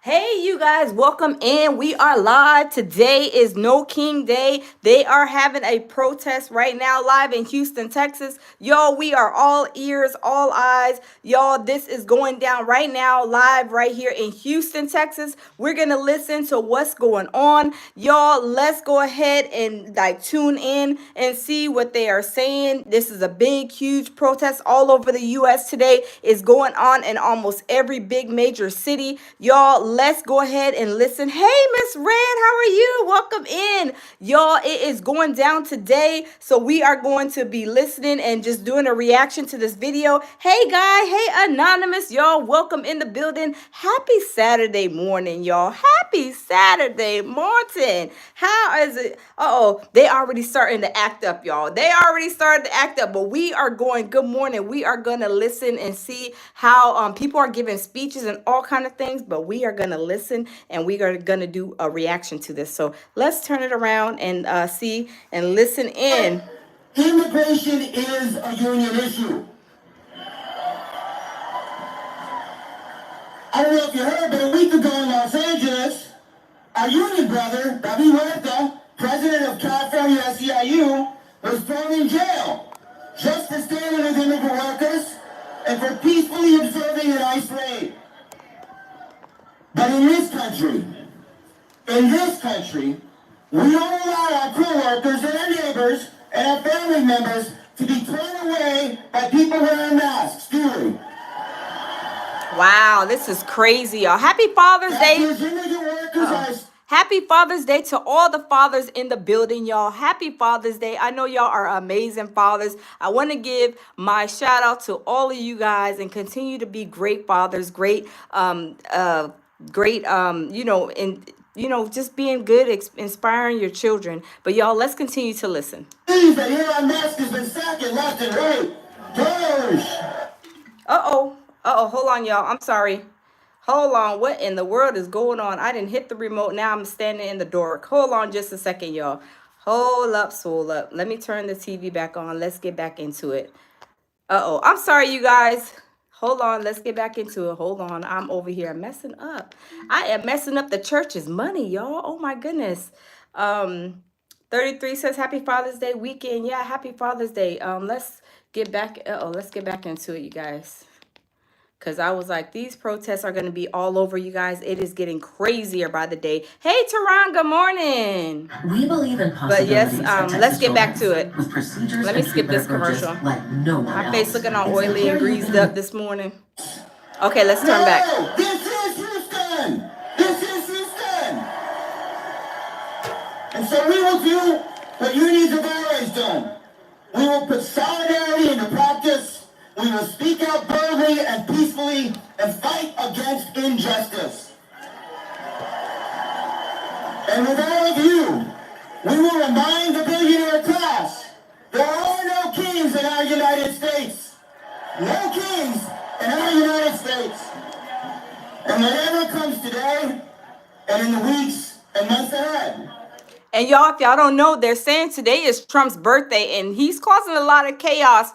Hey, you guys, welcome in. We are live. Today is No King Day. They are having a protest right now, live in Houston, Texas. Y'all, we are all ears, all eyes. Y'all, this is going down right now, live right here in Houston, Texas. We're going to listen to what's going on. Y'all, let's go ahead and tune in and see what they are saying. This is a big, huge protest all over the U.S. today. It's going on in almost every big major city. Y'all, let's go ahead and listen. Hey, Miss Red, how are you? Welcome in. Y'all, it is going down today. So we are going to be listening and just doing a reaction to this video. Hey, guy. Hey, Anonymous. Y'all, welcome in the building. Happy Saturday morning, y'all. Happy Saturday morning. How is it? Uh-oh, they already starting to act up, y'all. They already started to act up, but we are going, good morning. We are going to listen and see how people are giving speeches and all kind of things, but we are going to listen and we are going to do a reaction to this. So let's turn it around and see and listen in. Immigration is a union issue. I don't know if you heard, but a week ago in Los Angeles, our union brother, David Huerta, president of California SEIU, was thrown in jail just for standing with immigrant workers and for peacefully observing an ICE raid. But in this country, we don't allow our co-workers and our neighbors and our family members to be torn away by people wearing masks, do we? Wow, this is crazy, y'all. Happy Father's Day. Happy Father's Day to all the fathers in the building, y'all. Happy Father's Day. I know y'all are amazing fathers. I want to give my shout out to all of you guys and continue to be great fathers, great, just being good, inspiring your children. But y'all, let's continue to listen. Elon Musk has been sacking left and right. Hold on, y'all. I'm sorry. Hold on. What in the world is going on? I didn't hit the remote. Now I'm standing in the dark. Hold on just a second, y'all. Hold up. Let me turn the TV back on. Let's get back into it. I'm sorry, you guys. Hold on. Let's get back into it. Hold on. I'm over here messing up. I am messing up the church's money, y'all. Oh, my goodness. 33 says Happy Father's Day weekend. Yeah, Happy Father's Day. Let's get back. Let's get back into it, you guys. Because I was like, these protests are going to be all over, you guys. It is getting crazier by the day. Hey, Tehran, good morning. We believe in possibilities. But yes, let's get back to it. With procedures Let me skip this commercial. Like no one My else. face looking all oily and greased up this morning. Okay, let's turn back. This is Houston. This is Houston. And so we will do what unions have always done. We will put solidarity into practice. We will speak out boldly and peacefully and fight against injustice. And with all of you, we will remind the billionaire class, there are no kings in our United States. No kings in our United States. And whatever comes today and in the weeks and months ahead. And y'all, if y'all don't know, they're saying today is Trump's birthday and he's causing a lot of chaos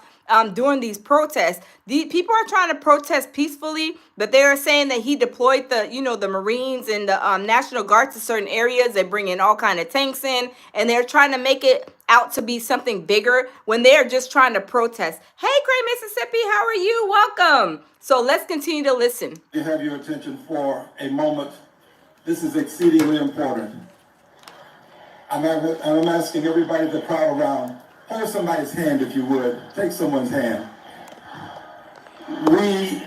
during these protests. The people are trying to protest peacefully, but they are saying that he deployed the Marines and the National Guard to certain areas. They bring in all kind of tanks in, and they're trying to make it out to be something bigger when they are just trying to protest. Hey, Gray, Mississippi, how are you? Welcome. So let's continue to listen. You have your attention for a moment. This is exceedingly important. I'm asking everybody to crowd around. Hold somebody's hand if you would. Take someone's hand. We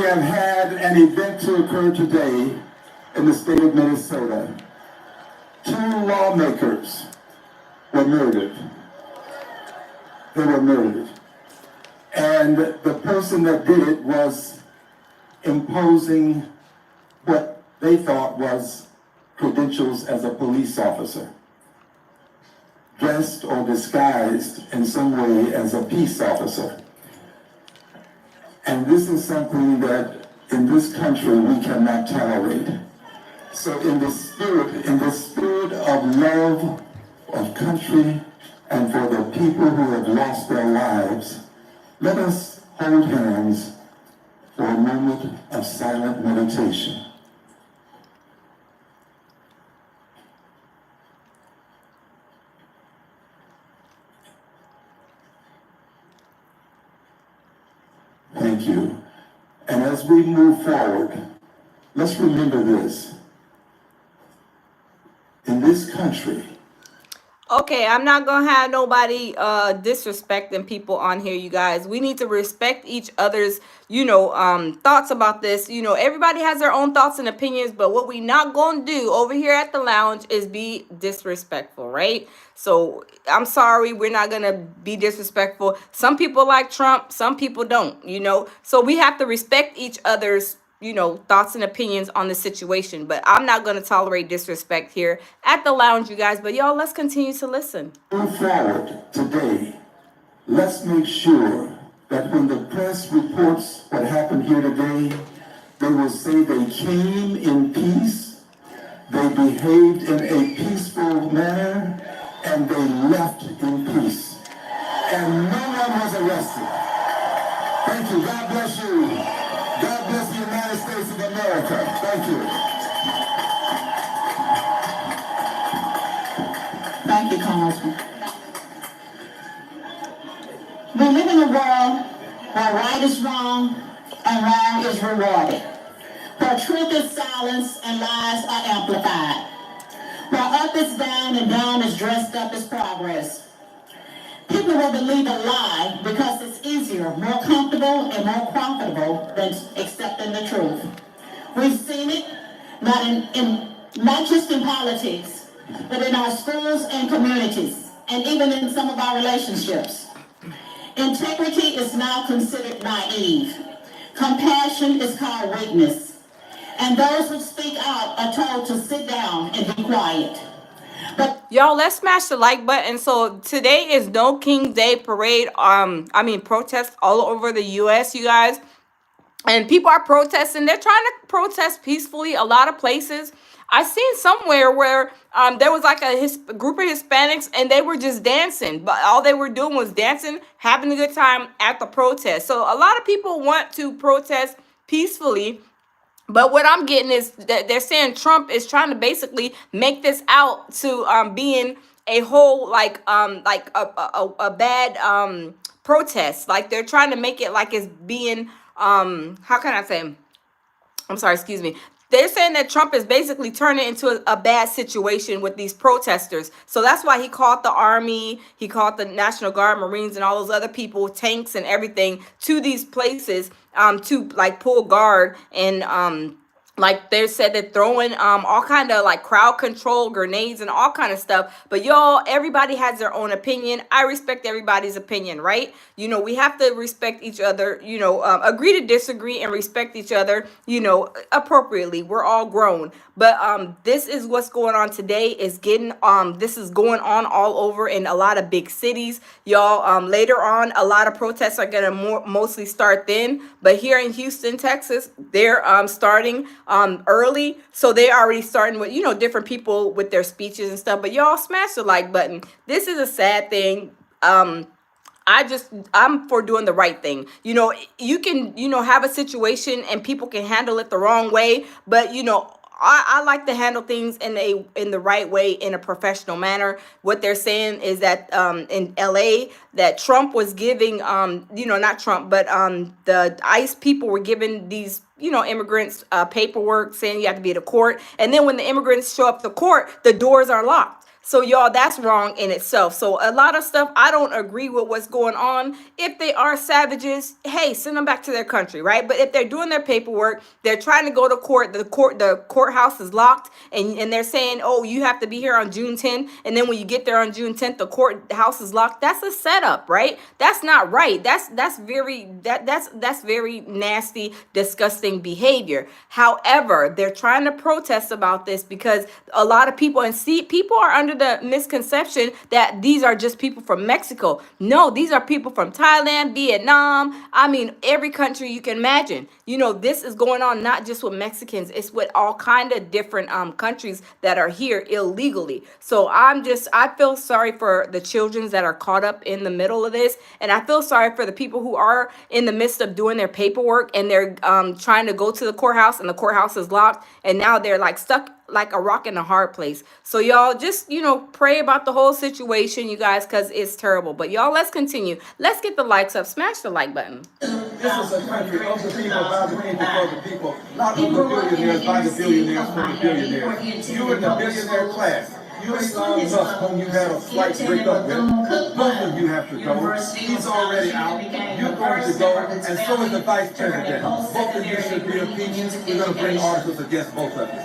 have had an event to occur today in the state of Minnesota. 2 lawmakers were murdered. They were murdered. And the person that did it was imposing what they thought was credentials as a police officer, dressed or disguised in some way as a peace officer. And this is something that in this country we cannot tolerate. So in the spirit of love of country and for the people who have lost their lives, let us hold hands for a moment of silent meditation. as we move forward, let's remember this. In this country, Okay, I'm not gonna have nobody disrespecting people on here, you guys. We need to respect each other's, thoughts about this. Everybody has their own thoughts and opinions, but what we not gonna do over here at the lounge is be disrespectful, right? So I'm sorry, we're not gonna be disrespectful. Some people like Trump, some people don't. So we have to respect each other's thoughts and opinions on the situation. But I'm not going to tolerate disrespect here at the lounge, you guys. But y'all, let's continue to listen. Move forward today. Let's make sure that when the press reports what happened here today, they will say they came in peace, they behaved in a peaceful manner, and they left in peace. And no one was arrested. Thank you. God bless you. God bless the United States of America. Thank you. Thank you, Congressman. We live in a world where right is wrong and wrong is rewarded, where truth is silenced and lies are amplified, where up is down and down is dressed up as progress. People will believe a lie because it's easier, more comfortable, and more profitable than accepting the truth. We've seen it not just in politics, but in our schools and communities, and even in some of our relationships. Integrity is now considered naive. Compassion is called weakness. And those who speak out are told to sit down and be quiet. But Y'all, let's smash the like button. So today is No King Day parade. Protests all over the US, you guys. And people are protesting. They're trying to protest peacefully a lot of places. I seen somewhere where there was like a group of Hispanics and they were just dancing, but all they were doing was dancing, having a good time at the protest. So a lot of people want to protest peacefully. But what I'm getting is that they're saying Trump is trying to basically make this out to being a whole like a bad protest. Like they're trying to make it like it's being how can I say? I'm sorry, excuse me. They're saying that Trump is basically turning into a bad situation with these protesters. So that's why he called the army, he called the National Guard, Marines, and all those other people, tanks and everything, to these places to like pull guard and like they said they're throwing all kind of like crowd control grenades and all kind of stuff. But y'all, everybody has their own opinion. I respect everybody's opinion, right? We have to respect each other, agree to disagree and respect each other, appropriately. We're all grown. But this is what's going on today. Is getting this is going on all over in a lot of big cities, y'all. Later on, a lot of protests are gonna mostly start then. But here in Houston, Texas, they're starting early, so they already starting with different people with their speeches and stuff. But y'all, smash the like button. This is a sad thing. I'm for doing the right thing. You can have a situation and people can handle it the wrong way, but I like to handle things in the right way, in a professional manner. What they're saying is that in LA that Trump was giving not Trump, but the ICE people were giving these immigrants paperwork saying you have to be at a court, and then when the immigrants show up to court, the doors are locked. So y'all, that's wrong in itself. So a lot of stuff, I don't agree with what's going on. If they are savages, hey, send them back to their country, right? But if they're doing their paperwork, they're trying to go to court, the courthouse is locked, and they're saying, oh, you have to be here on June 10th, and then when you get there on June 10th, the courthouse is locked. That's a setup, right? That's not right. That's very nasty, disgusting behavior. However, they're trying to protest about this because a lot of people people are under the misconception that these are just people from Mexico. No, these are people from Thailand, Vietnam. I mean, every country you can imagine. This is going on not just with Mexicans. It's with all kind of different countries that are here illegally. So I feel sorry for the children that are caught up in the middle of this. And I feel sorry for the people who are in the midst of doing their paperwork and they're trying to go to the courthouse and the courthouse is locked. And now they're like stuck like a rock in a hard place. So y'all just, pray about the whole situation, you guys, because it's terrible. But y'all, let's continue. Let's get the likes up. Smash the like button. This is a country of the people, by the people, for the people, not of the billionaires, by the billionaires, for the billionaires. You in the billionaire class. You ain't Elon Musk, whom you had a slight breakup with. Both of you have to go. He's already out. You're going to go, and so is the vice president. Both of you should be impeached. We're going to bring articles against both of you.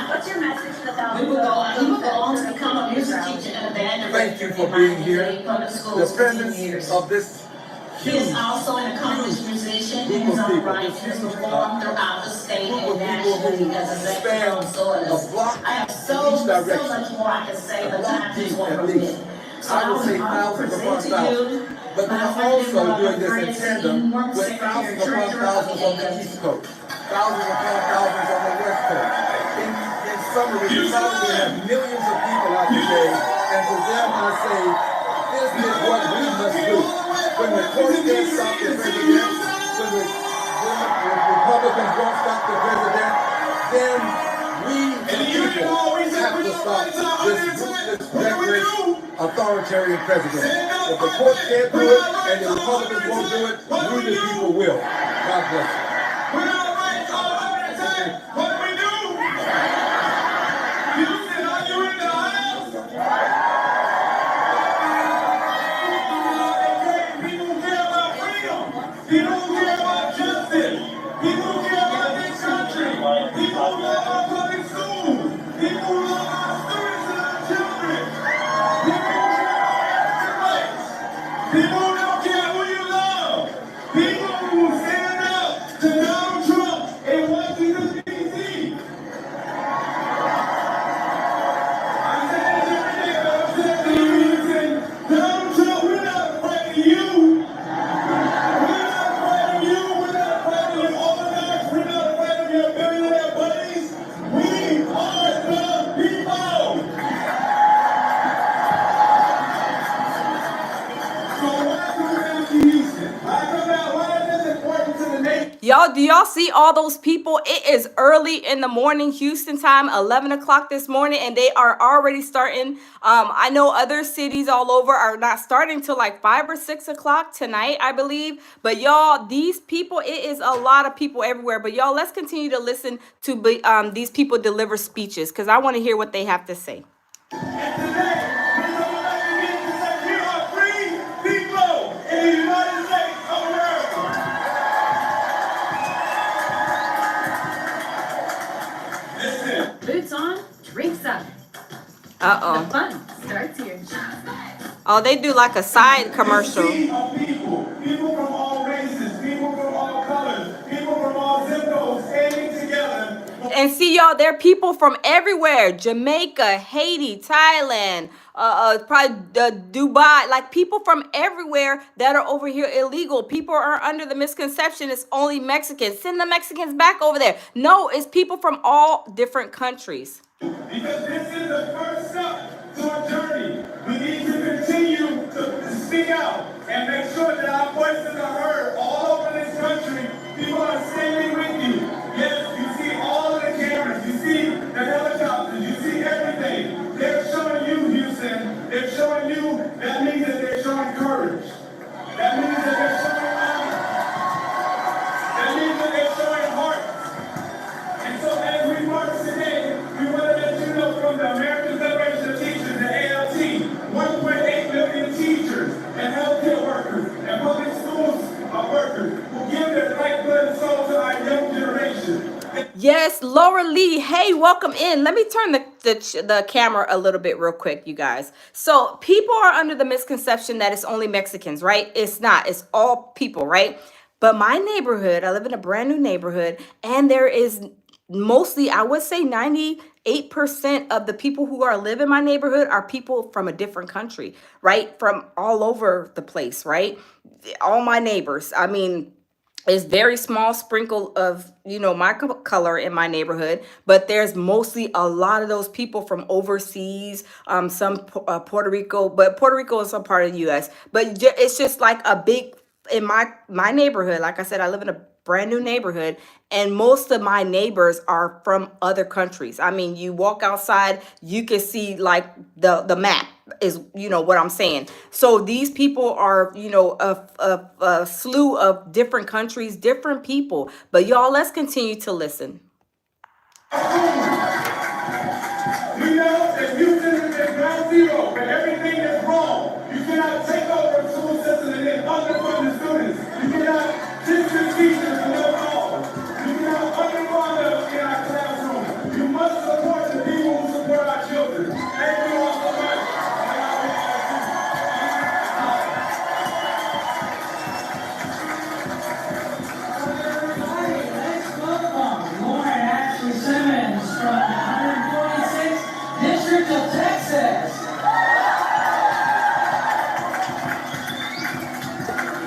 What's your message to the thousands? We will go on to become a music teacher and a band. Thank you for being here. The presence of this He is also an accomplished musician in his own right and has performed throughout the state and nationally as a veteran soloist. I have so much more I can say, but time just won't permit. So I would say thousands upon thousands. But we're also doing this in tandem with thousands upon thousands on the East Coast, thousands upon thousands on the West Coast. In summary, we probably have millions of people out today, and for them I say, this is what we must do. When the court can't stop the president, when the Republicans won't stop the president, then we, the people, have to stop this ruthless, reckless, authoritarian president. If the court can't do it and the Republicans won't do it, we the people will. God bless you. We're not right all over the time. What do we do? Houston, are you in the house? People who care about justice. People who care about this country. People who love our public schools. People who love our students and our children. People who care about rights. People who don't care who you love. People who stand up to Donald Trump in Washington, D.C. I said this every day, but I'm saying to you, Donald Trump, we're not afraid of you. Y'all, do y'all see all those people? It is early in the morning, Houston time, 11 o'clock this morning, and they are already starting. I know other cities all over are not starting till like 5 or 6 o'clock tonight, I believe. But y'all, these people, it is a lot of people everywhere. But y'all, let's continue to listen to these people deliver speeches because I want to hear what they have to say. And today, we're going to say we are free people in the United States of America. Listen. Boots on, drinks up. Uh-oh. The fun starts here. Oh, they do like a side commercial. People from all races, people from all colors, people from all zip codes standing together. And see, y'all, there are people from everywhere. Jamaica, Haiti, Thailand, probably Dubai. Like people from everywhere that are over here illegal. People are under the misconception it's only Mexicans. Send the Mexicans back over there. No, it's people from all different countries. Because this is the first step to our journey. We need to continue to speak out and make sure that our voices are heard all over this country. People are standing with you. Yes, you see all of the cameras. You see the helicopters. You see everything. They're showing you, Houston. They're showing you. That means that they're showing courage. That means that they're showing honor. That means that they're showing heart. And so as we march today, we want to let you know from the American Federation of Teachers, the ALT, 1.8 million teachers and healthcare workers and public schools workers who give their lifeblood and soul to our young generation. Yes, Laura Lee. Hey, welcome in. Let me turn the camera a little bit real quick, you guys. So people are under the misconception that it's only Mexicans, right? It's not. It's all people, right? But my neighborhood, I live in a brand new neighborhood, and there is mostly, I would say 98% of the people who are live in my neighborhood are people from a different country, right? From all over the place, right? All my neighbors. I mean, it's very small sprinkle of, my color in my neighborhood, but there's mostly a lot of those people from overseas, some Puerto Rico, but Puerto Rico is a part of the U.S. But it's just like a big, in my neighborhood, like I said, I live in a brand new neighborhood, and most of my neighbors are from other countries. I mean, you walk outside, you can see like the map. is what I'm saying. So these people are a slew of different countries, different people. But y'all, let's continue to listen. We know that Houston is ground zero for everything that's wrong. You cannot take over the school system and then underfund the students. You cannot distance teachers and no calls. You cannot underfund us in our classroom. You must support the people who support our children. Thank you all so much.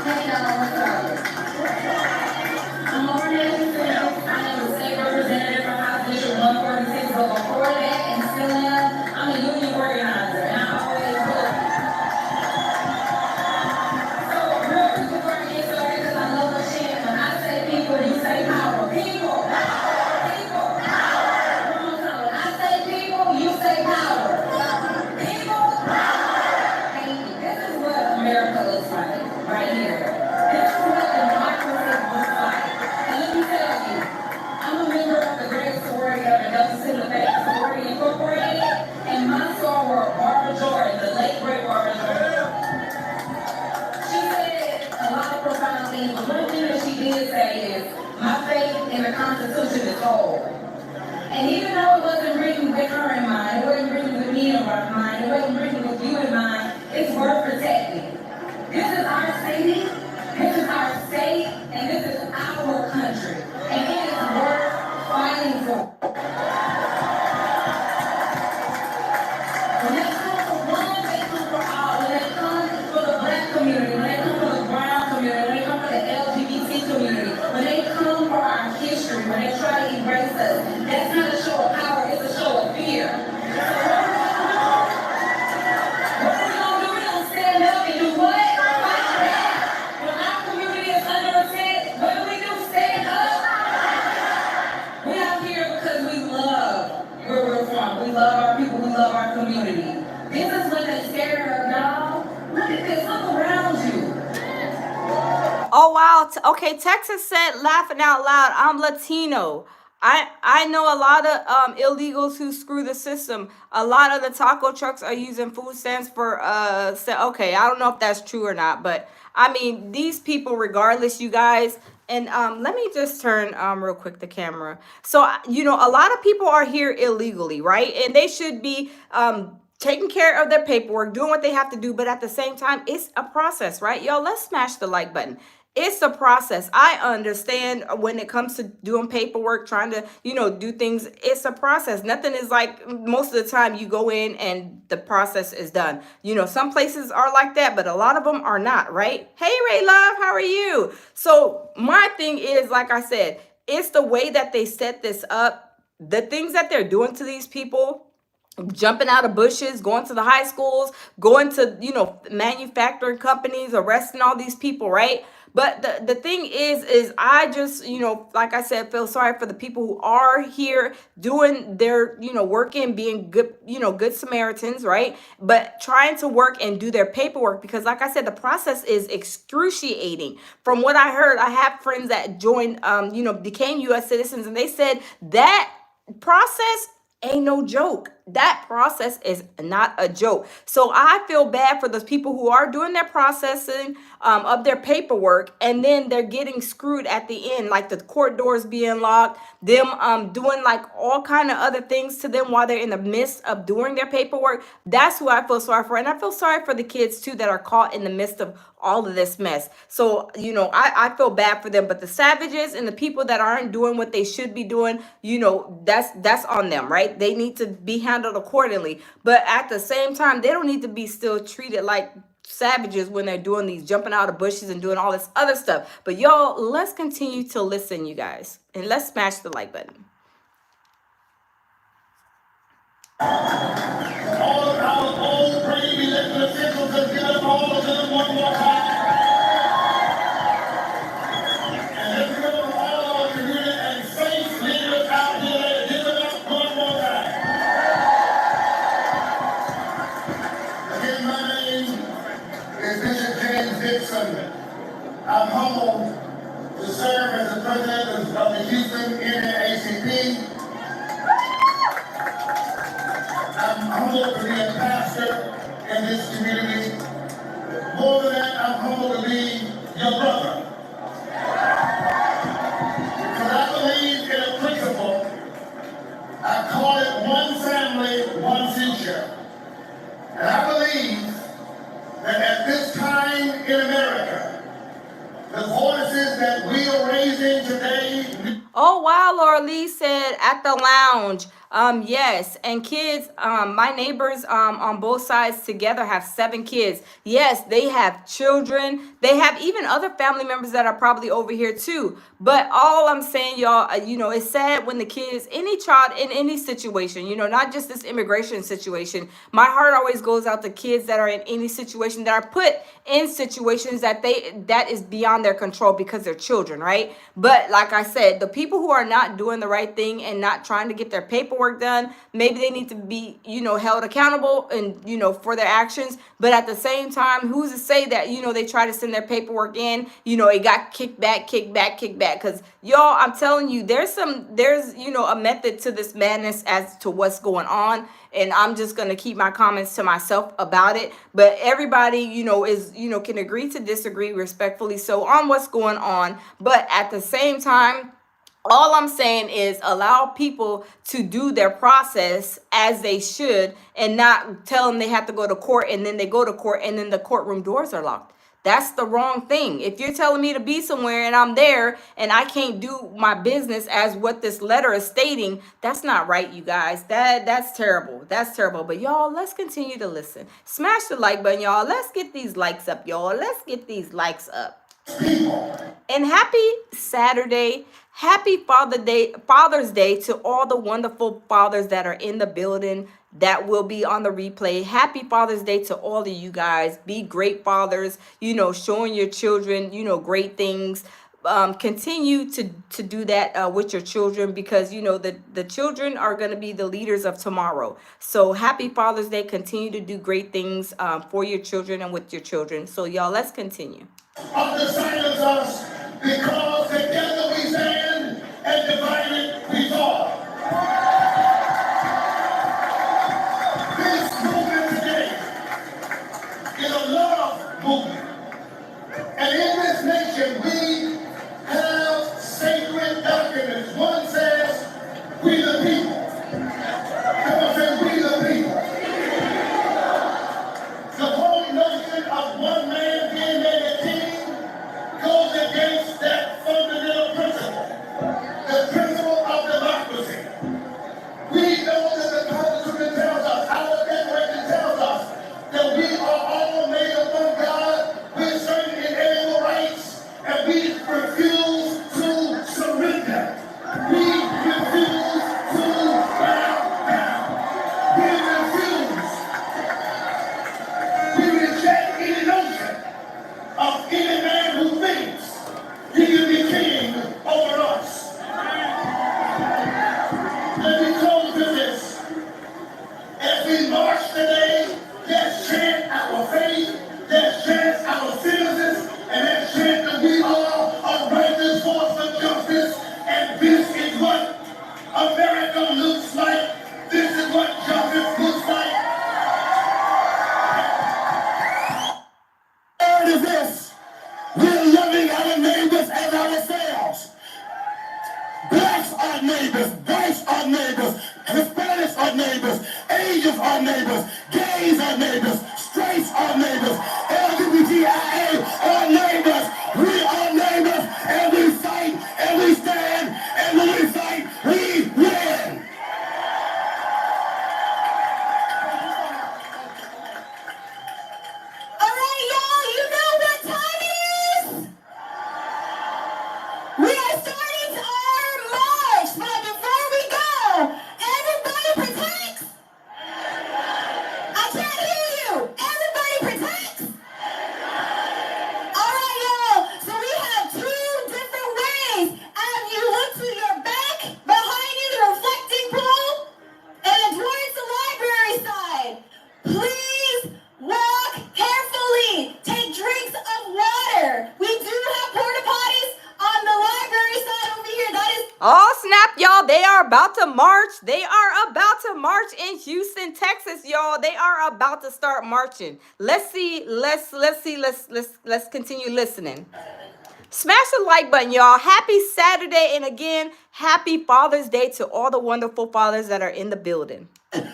Hey y'all, what's up? I'm Lauren Anderson. I am the state representative from House District 146, but before that, and still am, I'm a union organizer, and I always will. So, real quick before I get started, because I love a chant, when I say people, you say power. People, power, people, power. One more time. When I say people, you say power. People, power. Thank you. This is what America looks like, right here. This is what democracy looks like. And let me tell you, I'm a member of the great sorority of the Delta Sigma Theta Sorority Incorporated, and my soror, Barbara Jordan, the late great Barbara Jordan, she said a lot of profound things, but one thing that she did say is, my faith in the Constitution is whole. And even though it wasn't written with her in mind, it wasn't written with me in mind, it wasn't written with you in mind, it's worth protecting. This is our city, this is our state, and this is our country. And it is worth fighting for. When they come for one, they come for all. When they come for the black community, when they come for the brown community, when they come for the LGBT community, when they come for our history, when they try to erase us, that's not a show of power, it's a show of fear. What are we gonna do? We're gonna stand up and do what? Fight back. When our community is under attack, what do? Stand up. We out here because we love where we're from. We love our people, we love our community. This is when they scared of y'all. Look at this, look around you. Oh wow. Okay, Texas said, laughing out loud, I'm Latino. I know a lot of illegals who screw the system. A lot of the taco trucks are using food stamps for okay, I don't know if that's true or not, but I mean, these people, regardless, you guys. And let me just turn real quick the camera. So a lot of people are here illegally, right? And they should be taking care of their paperwork, doing what they have to do. But at the same time, it's a process, right? Y'all, let's smash the like button. It's a process. I understand when it comes to doing paperwork, trying to, do things. It's a process. Nothing is like, most of the time you go in and the process is done. Some places are like that, but a lot of them are not, right? Hey, Ray Love, how are you? So my thing is, like I said, it's the way that they set this up, the things that they're doing to these people, jumping out of bushes, going to the high schools, going to, manufacturing companies, arresting all these people, right? But the thing is I just, like I said, feel sorry for the people who are here doing their, working, being good, good Samaritans, right? But trying to work and do their paperwork, because like I said, the process is excruciating. From what I heard, I have friends that joined, became U.S. citizens, and they said that process ain't no joke. That process is not a joke. So I feel bad for those people who are doing their processing of their paperwork, and then they're getting screwed at the end, like the court doors being locked, them doing like all kind of other things to them while they're in the midst of doing their paperwork. That's who I feel sorry for. And I feel sorry for the kids too that are caught in the midst of all of this mess. So, I feel bad for them, but the savages and the people that aren't doing what they should be doing, that's on them, right? They need to be handled accordingly. But at the same time, they don't need to be still treated like savages when they're doing these, jumping out of bushes and doing all this other stuff. But y'all, let's continue to listen, you guys, and let's smash the like button. All of our old brave elected officials, let's give up all of them one more time. And let's give up all our community and faith leaders out here, give it up one more time. Oh wow, Laura Lee said at the lounge. Yes, and kids. My neighbors on both sides together have 7 kids. Yes, they have children. They have even other family members that are probably over here too. But all I'm saying, y'all, it's sad when the kids, any child in any situation, not just this immigration situation. My heart always goes out to kids that are in any situation, that are put in situations that is beyond their control because they're children, right? But like I said, the people who are not doing the right thing and not trying to get their paperwork done, maybe they need to be, held accountable and, for their actions. But at the same time, who's to say that, they try to send their paperwork in, it got kicked back, kicked back, kicked back. Because y'all, I'm telling you, there's a method to this madness as to what's going on. And I'm just going to keep my comments to myself about it. But everybody, can agree to disagree respectfully so on what's going on. But at the same time, all I'm saying is allow people to do their process as they should and not tell them they have to go to court, and then they go to court and then the courtroom doors are locked. That's the wrong thing. If you're telling me to be somewhere and I'm there and I can't do my business as what this letter is stating, that's not right, you guys. That's terrible. That's terrible. But y'all, let's continue to listen. Smash the like button, y'all. Let's get these likes up, y'all. Let's get these likes up. And happy Saturday. Happy Father's Day to all the wonderful fathers that are in the building that will be on the replay. Happy Father's Day to all of you guys. Be great fathers, showing your children, great things. Continue to do that with your children, because the children are going to be the leaders of tomorrow. So happy Father's Day. Continue to do great things for your children and with your children. So y'all, let's continue. Of the silence us, because together we stand and divided we fall. This movement today is a love movement. And in this nation we have sacred documents. One says, we the people. Come on, say, we the people. The whole notion of one man being made a king goes against that fundamental principle, the principle of democracy. We know that the Constitution tells us, our Declaration tells us, that we are all made of one God with certain inalienable rights, and we refuse to surrender. We refuse to bow down. We reject any notion of any man who thinks he can be king over us. Let me close with this. As we march today, let's chant our faith, let's chant our citizens, and let's chant that we are a righteous force for justice. And this is what America looks like. This is what justice looks like. Third is this: we're loving our neighbors as ourselves. Blacks are neighbors, whites are neighbors, Hispanics are neighbors, Asians are neighbors, gays are neighbors, straights are neighbors, LGBTIA are neighbors. We are neighbors, and we fight, and we stand, and when we fight, we win. All right, y'all, you know what time it is? We are starting our march, but before we go, everybody protects. I can't hear you. Everybody protects. All right, y'all. So we have 2 different ways. As you look to your back, behind you, the reflecting pool, and then towards the library side. Please walk carefully. Take drinks of water. We do have porta potties on the library side over here. That is Oh snap, y'all. They are about to march. They are about to march in Houston, Texas, y'all. They are about to start marching. Let's see. Let's continue listening. Smash the like button, y'all. Happy Saturday, and again, happy Father's Day to all the wonderful fathers that are in the building.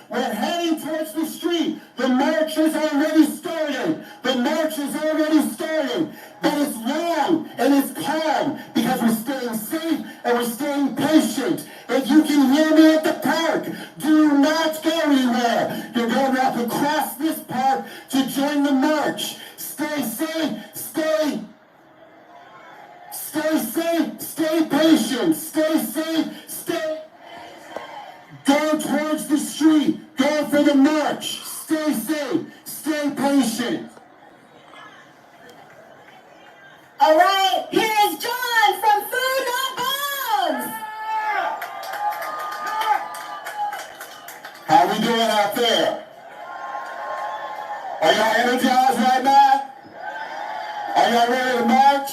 We're heading towards the street. The march is already started. The march is already started. But it's long and it's calm because we're staying safe and we're staying patient. If you can hear me at the park, do not go anywhere. You're going to have to cross this park to join the march. Stay safe. Stay safe. Stay patient. Stay safe. Stay. Go towards the street. Go for the march. Stay safe. Stay patient. All right, here's John from Food Not Bombs. How we doing out there? Are y'all energized right now? Are y'all ready to march?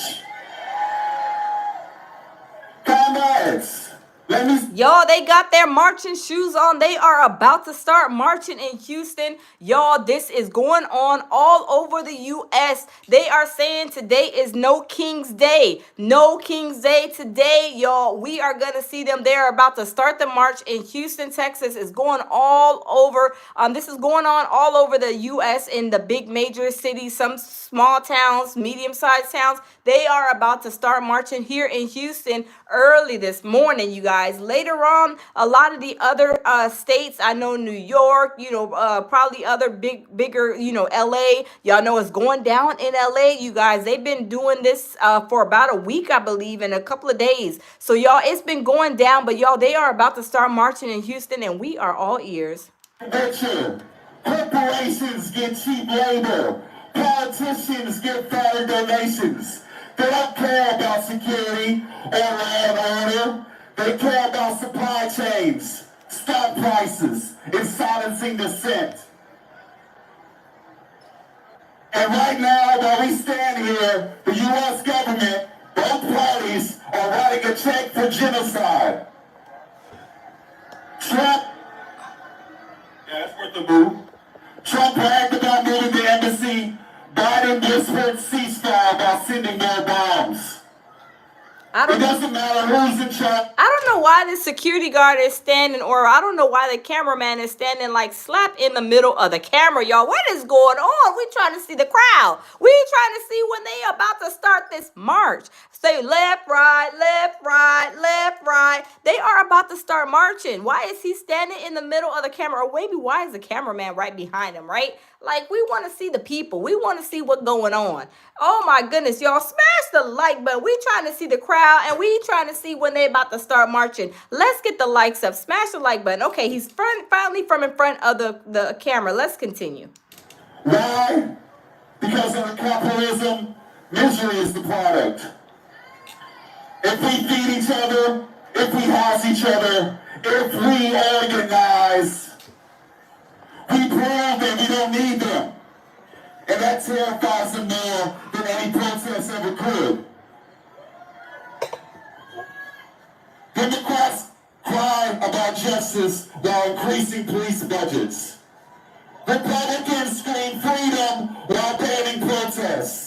Comrades, let me... Y'all, they got their marching shoes on. They are about to start marching in Houston. Y'all, this is going on all over the U.S. They are saying today is No King's Day. No King's Day today, y'all. We are going to see them. They are about to start the march in Houston, Texas. It's going all over. This is going on all over the U.S. in the big major cities, some small towns, medium-sized towns. They are about to start marching here in Houston early this morning, you guys. Later on, a lot of the other states, I know New York, probably other bigger, LA. Y'all know it's going down in LA, you guys. They've been doing this for about a week, I believe, in a couple of days. So, y'all, it's been going down, but y'all, they are about to start marching in Houston, and we are all ears. Corporations get cheap labor. Politicians get fatter donations. They don't care about security or land order. They care about supply chains, stock prices, and silencing dissent. And right now, while we stand here, the U.S. government, both parties, are writing a check for genocide. Trump, that's worth the move. Trump bragged about moving the embassy. Biden whispered ceasefire by sending more bombs. It doesn't matter who's in charge. I don't know why the security guard is standing, or I don't know why the cameraman is standing like slap in the middle of the camera, y'all. What is going on? We trying to see the crowd. We trying to see when they about to start this march. Say left, right, left, right, left, right. They are about to start marching. Why is he standing in the middle of the camera? Or maybe why is the cameraman right behind him, right? Like, we want to see the people. We want to see what's going on. Oh, my goodness, y'all. Smash the like button. We trying to see the crowd, and we trying to see when they about to start marching. Let's get the likes up. Smash the like button. Okay, he's finally from in front of the camera. Let's continue. Why? Because under capitalism, misery is the product. If we feed each other, if we house each other, if we organize, we prove that we don't need them. And that terrifies them more than any protest ever could. Democrats cry about justice while increasing police budgets. Republicans scream freedom while banning protests.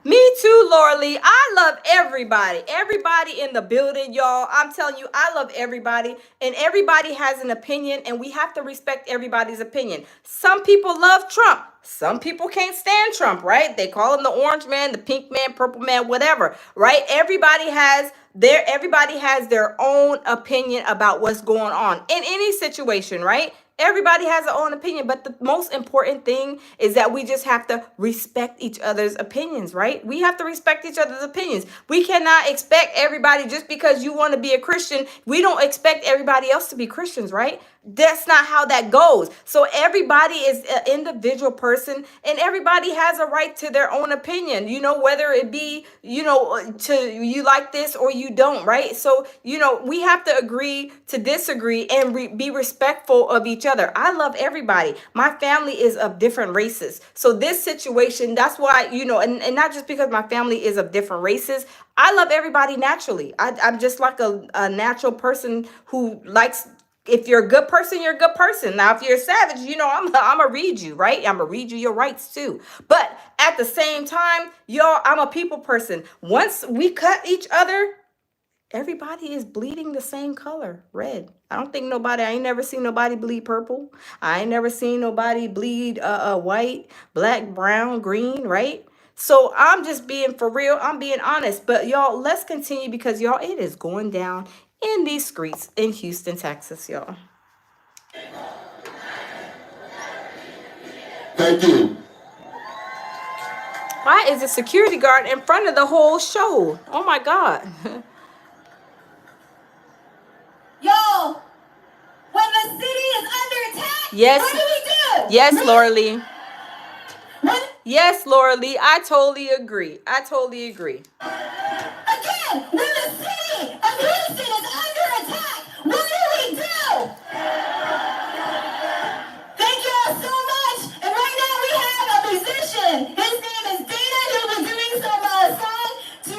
Me too, Laura Lee. I love everybody. Everybody in the building, y'all. I'm telling you, I love everybody. And everybody has an opinion, and we have to respect everybody's opinion. Some people love Trump. Some people can't stand Trump, right? They call him the orange man, the pink man, purple man, whatever, right? Everybody has their own opinion about what's going on in any situation, right? Everybody has their own opinion, but the most important thing is that we just have to respect each other's opinions, right? We have to respect each other's opinions. We cannot expect everybody, just because you want to be a Christian, we don't expect everybody else to be Christians, right? That's not how that goes. So everybody is an individual person, and everybody has a right to their own opinion, whether it be, to you like this or you don't, right? So, we have to agree to disagree and be respectful of each other. I love everybody. My family is of different races. So this situation, that's why, and not just because my family is of different races, I love everybody naturally. I'm just like a natural person who likes If you're a good person, you're a good person. Now, if you're a savage, I'm gonna read you, right? I'm gonna read you your rights too. But at the same time, y'all, I'm a people person. Once we cut each other, everybody is bleeding the same color, red. I ain't never seen nobody bleed purple. I ain't never seen nobody bleed white, black, brown, green, right? So I'm just being for real. I'm being honest. But y'all, let's continue because y'all, it is going down in these streets in Houston, Texas, y'all. Thank you. Why is a security guard in front of the whole show? Oh my God. Yo, when the city is under attack, Yes. what do we do? Yes, Laura Lee. What? Yes, Laura Lee. I totally agree. Again, when the city of Houston is under attack, what do we do? Thank you all so much. And right now we have a musician. His name is Dana. He'll be doing some song to,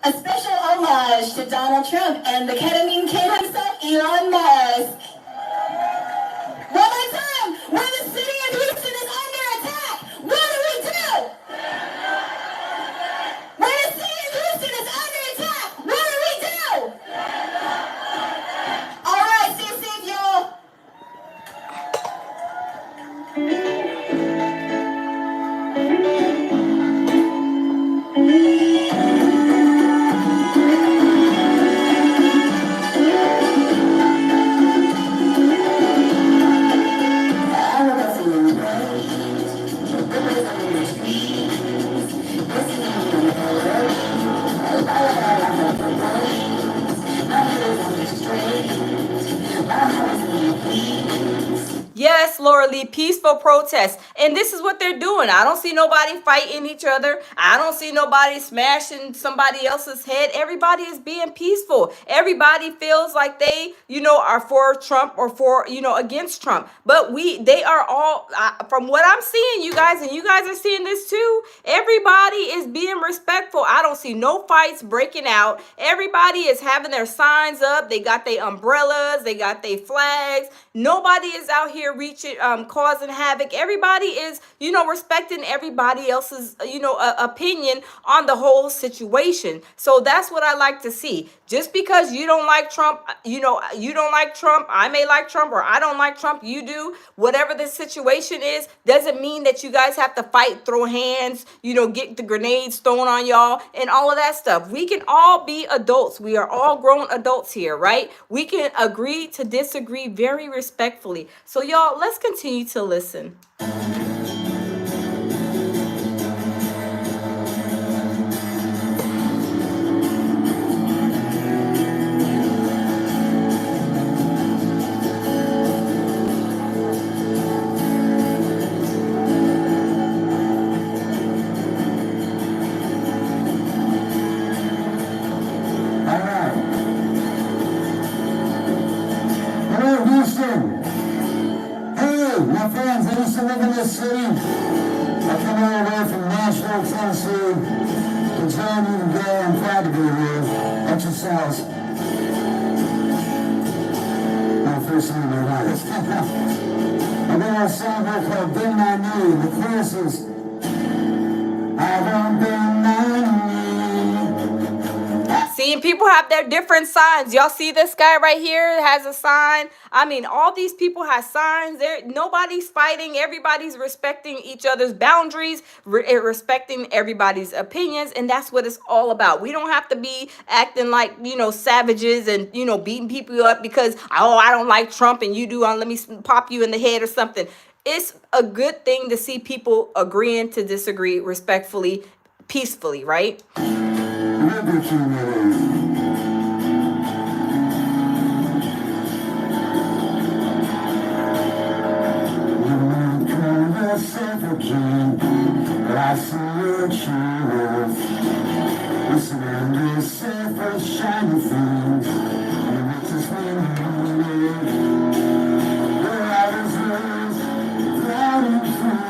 a special homage to Donald Trump and the ketamine king himself, Elon Musk. One more time. When the city of Houston is under attack, what do we do? When the city of Houston is under attack, what do we do? All right, stay safe, y'all. Yes, Laura Lee, peaceful protest. And this is what they're doing. I don't see nobody fighting each other. I don't see nobody smashing somebody else's head. Everybody is being peaceful. Everybody feels like they, are for Trump or for, against Trump. But they are all, from what I'm seeing, you guys, and you guys are seeing this too, everybody is being respectful. I don't see no fights breaking out. Everybody is having their signs up. They got their umbrellas. They got their flags. Nobody is out here reaching, causing havoc. Everybody is, respecting everybody else's, opinion on the whole situation. So that's what I like to see. Just because you don't like Trump, you don't like Trump, I may like Trump, or I don't like Trump, you do. Whatever the situation is, doesn't mean that you guys have to fight, throw hands, get the grenades thrown on y'all and all of that stuff. We can all be adults. We are all grown adults here, right? We can agree to disagree very respectfully. So y'all, let's continue to listen. City. I come all the way from Nashville, Tennessee to join you today. I'm proud to be here at your house. My first time in my life. I got a song here called Bend My Knee. The chorus is, I won't bend my knee. Seeing people have their different signs. Y'all see this guy right here has a sign. I mean, all these people have signs. Nobody's fighting. Everybody's respecting each other's boundaries, respecting everybody's opinions, and that's what it's all about. We don't have to be acting like, savages and, beating people up because, I don't like Trump and you do. Let me pop you in the head or something. It's a good thing to see people agreeing to disagree respectfully, peacefully, right? I see your truth. Listening to simple shiny things. And it makes us where I was raised, proud and free.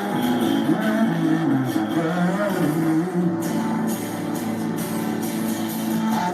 I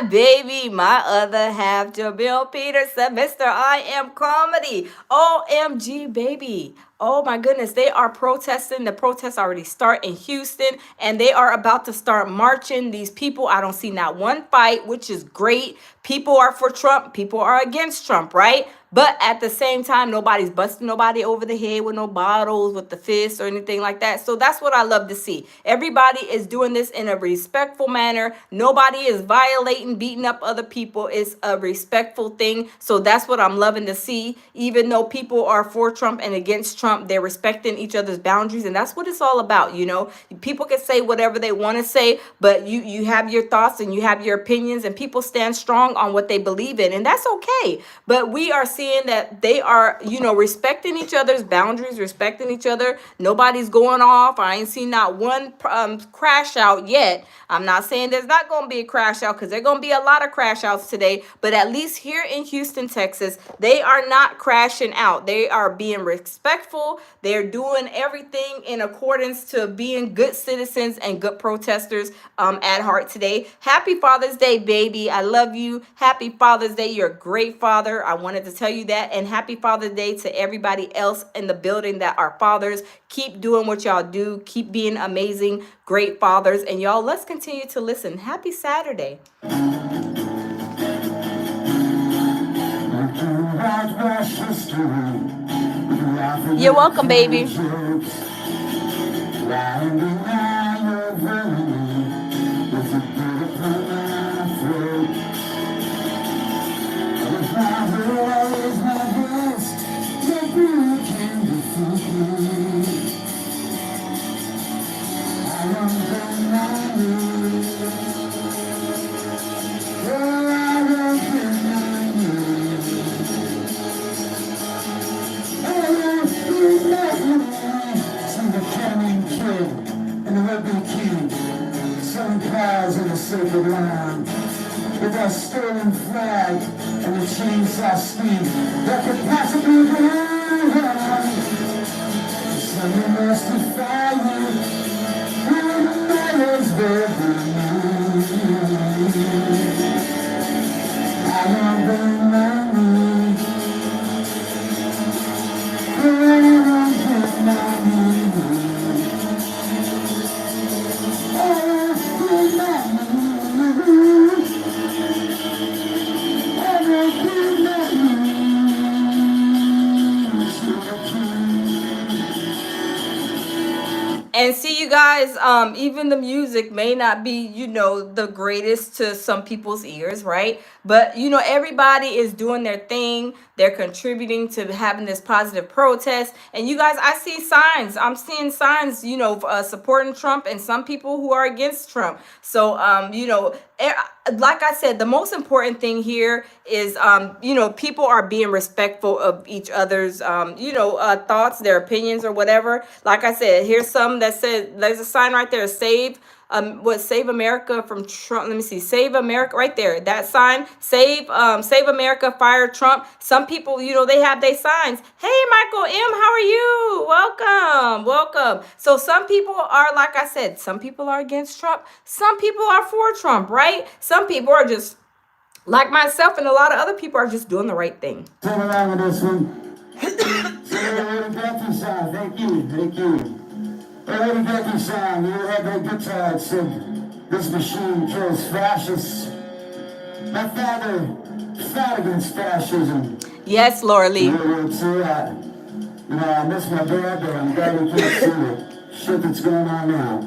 my baby, my other half, Jamil Peterson, Mr. I Am Comedy. OMG, baby. Oh my goodness, they are protesting. The protests already start in Houston and they are about to start marching. These people, I don't see not one fight, which is great. People are for Trump, people are against Trump, right? But at the same time, nobody's busting nobody over the head with no bottles, with the fists or anything like that. So that's what I love to see. Everybody is doing this in a respectful manner. Nobody is violating, beating up other people. It's a respectful thing. So that's what I'm loving to see. Even though people are for Trump and against Trump, they're respecting each other's boundaries. And that's what it's all about. You know, people can say whatever they want to say, but you have your thoughts and you have your opinions, and people stand strong on what they believe in. And that's okay. But we are seeing that they are, you know, respecting each other's boundaries, respecting each other. Nobody's going off. I ain't seen not one crash out yet. I'm not saying there's not going to be a crash out, because there's going to be a lot of crash outs today. But at least here in Houston, Texas, they are not crashing out. They are being respectful. They're doing everything in accordance to being good citizens and good protesters at heart today. Happy Father's Day, baby. I love you. Happy Father's Day. You're a great father. I wanted to tell you that. And happy Father's Day to everybody else in the building that are fathers. Keep doing what y'all do. Keep being amazing, great fathers. And y'all, let's continue to listen. Happy Saturday. You're welcome, baby. Sacred land, with our stolen flag and the chainsaw speed that could possibly be wrong. Someone must defy you, when the matters I am the money, And see, you guys, even the music may not be, you know, the greatest to some people's ears, right? But, you know, everybody is doing their thing. They're contributing to having this positive protest. And you guys, I see signs. I'm seeing signs, you know, supporting Trump and some people who are against Trump. So, you know, like I said, the most important thing here is, you know, people are being respectful of each other's, you know, thoughts, their opinions or whatever. Like I said, here's some that said, there's a sign right there, save America from Trump. Let me see, save America right there. That sign, save America, fire Trump. Some people, you know, they have their signs. Hey, Michael M, how are you? Welcome. So some people are, like I said, some people are against Trump. Some people are for Trump, right? Some people are just like myself, and a lot of other people are just doing the right thing. Turn around with this one. Thank you. Lady Becky song, you have that guitar that said, "This machine kills fascists." My father fought against fascism. Yes, Laura Lee. World War II. I miss my dad, but I'm glad he can't see the shit that's going on now.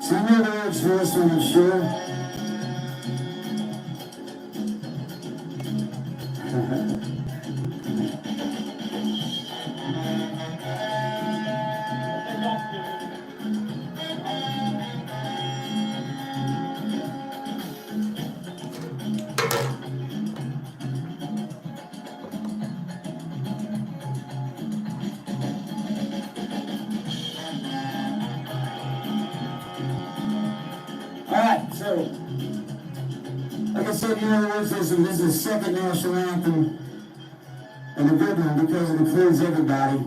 So you know the words for this one, I'm sure. Alright, so, like I said, you know the words, this is the second national anthem, and a good one because it includes everybody.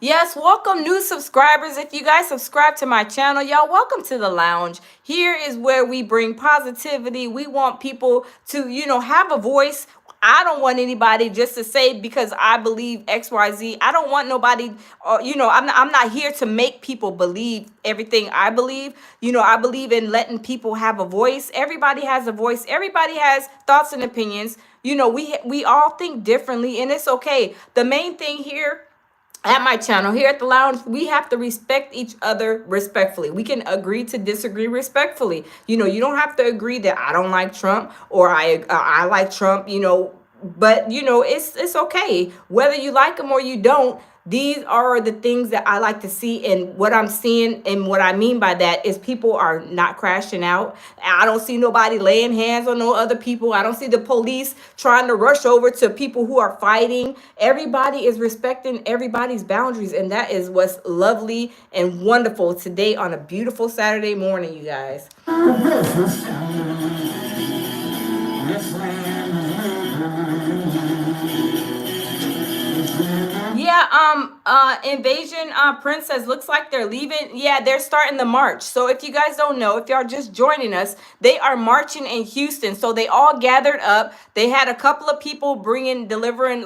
Yes, welcome new subscribers. If you guys subscribe to my channel, y'all, welcome to the lounge. Here is where we bring positivity. We want people to, have a voice. I don't want anybody just to say because I believe XYZ. I don't want nobody, I'm not here to make people believe everything I believe. I believe in letting people have a voice. Everybody has a voice. Everybody has thoughts and opinions. We all think differently, and it's okay. The main thing here at my channel here at the lounge, we have to respect each other respectfully. We can agree to disagree respectfully. You don't have to agree that I don't like Trump or I like Trump, but it's okay whether you like him or you don't. These are the things that I like to see, and what I'm seeing and what I mean by that is people are not crashing out. I don't see nobody laying hands on no other people. I don't see the police trying to rush over to people who are fighting. Everybody is respecting everybody's boundaries, and that is what's lovely and wonderful today on a beautiful Saturday morning, you guys. Yeah, Invasion Princess looks like they're leaving. Yeah, they're starting the march. So if you guys don't know, if y'all just joining us, they are marching in Houston. So they all gathered up. They had a couple of people delivering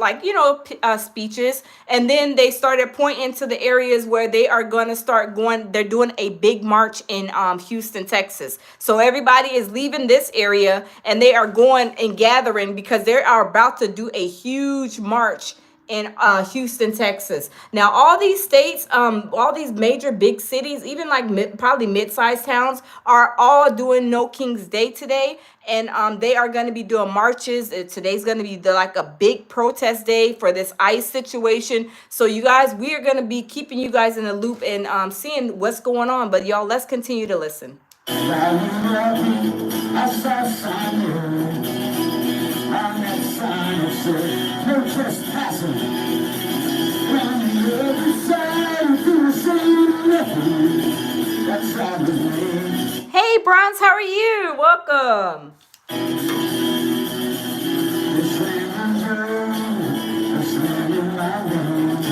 speeches, and then they started pointing to the areas where they are going to start going. They're doing a big march in Houston, Texas. So everybody is leaving this area and they are going and gathering because they are about to do a huge march in Houston, Texas. Now, all these states, all these major big cities, even like probably mid-sized towns, are all doing No King's Day today, and they are going to be doing marches. Today's going to be like a big protest day for this ICE situation. So, you guys, we are going to be keeping you guys in the loop and seeing what's going on. But y'all, let's continue to listen. No trespassing. Hey, Bronze, how are you? Welcome.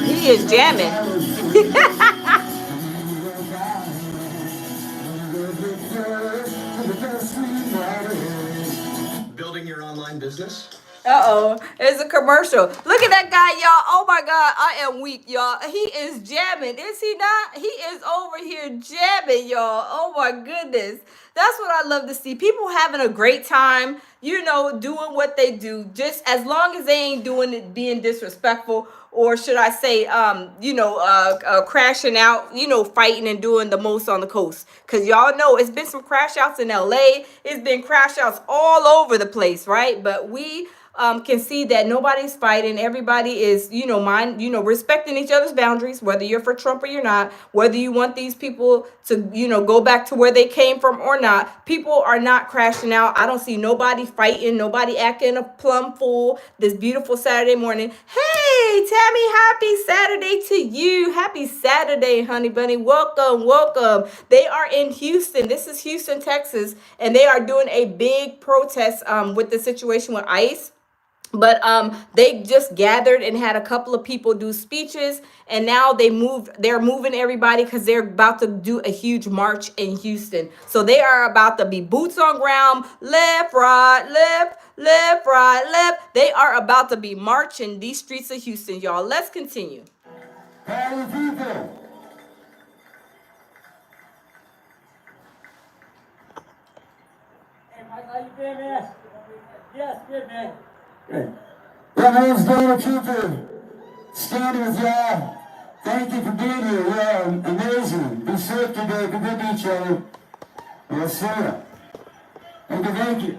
He is jamming. Building your online business? Uh-oh, it's a commercial. Look at that guy, y'all. Oh my God, I am weak, y'all. He is jamming, is he not? He is over here jamming, y'all. Oh my goodness. That's what I love to see. People having a great time, doing what they do, just as long as they ain't doing it being disrespectful, or should I say, crashing out, fighting and doing the most on the coast. Because y'all know it's been some crash outs in LA. It's been crash outs all over the place, right? But we can see that nobody's fighting. Everybody is, respecting each other's boundaries, whether you're for Trump or you're not, whether you want these people to, go back to where they came from or not. People are not crashing out. I don't see nobody fighting, nobody acting a plum fool this beautiful Saturday morning. Hey, Tammy, happy Saturday to you. Happy Saturday, honey bunny. Welcome, welcome. They are in Houston. This is Houston, Texas, and they are doing a big protest with the situation with ICE. But they just gathered and had a couple of people do speeches, and now they're moving everybody because they're about to do a huge march in Houston. So they are about to be boots on ground, left, right, left, right, left. They are about to be marching these streets of Houston, y'all. Let's continue. Hey, people. Hey, Mike, how you been, man? Yes, good, man. My name's Dana Cooper. Standing with y'all. Thank you for being here. You're amazing. Be safe today. Be good to each other. Yes, sir. Thank you.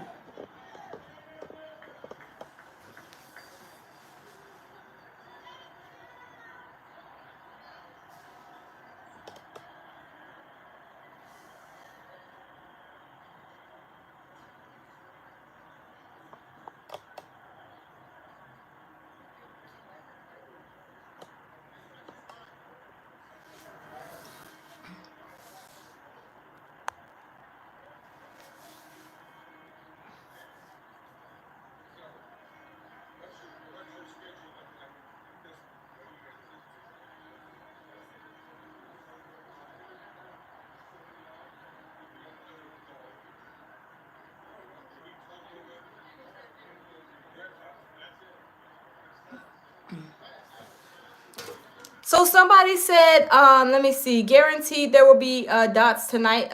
So somebody said, let me see, guaranteed there will be dots tonight.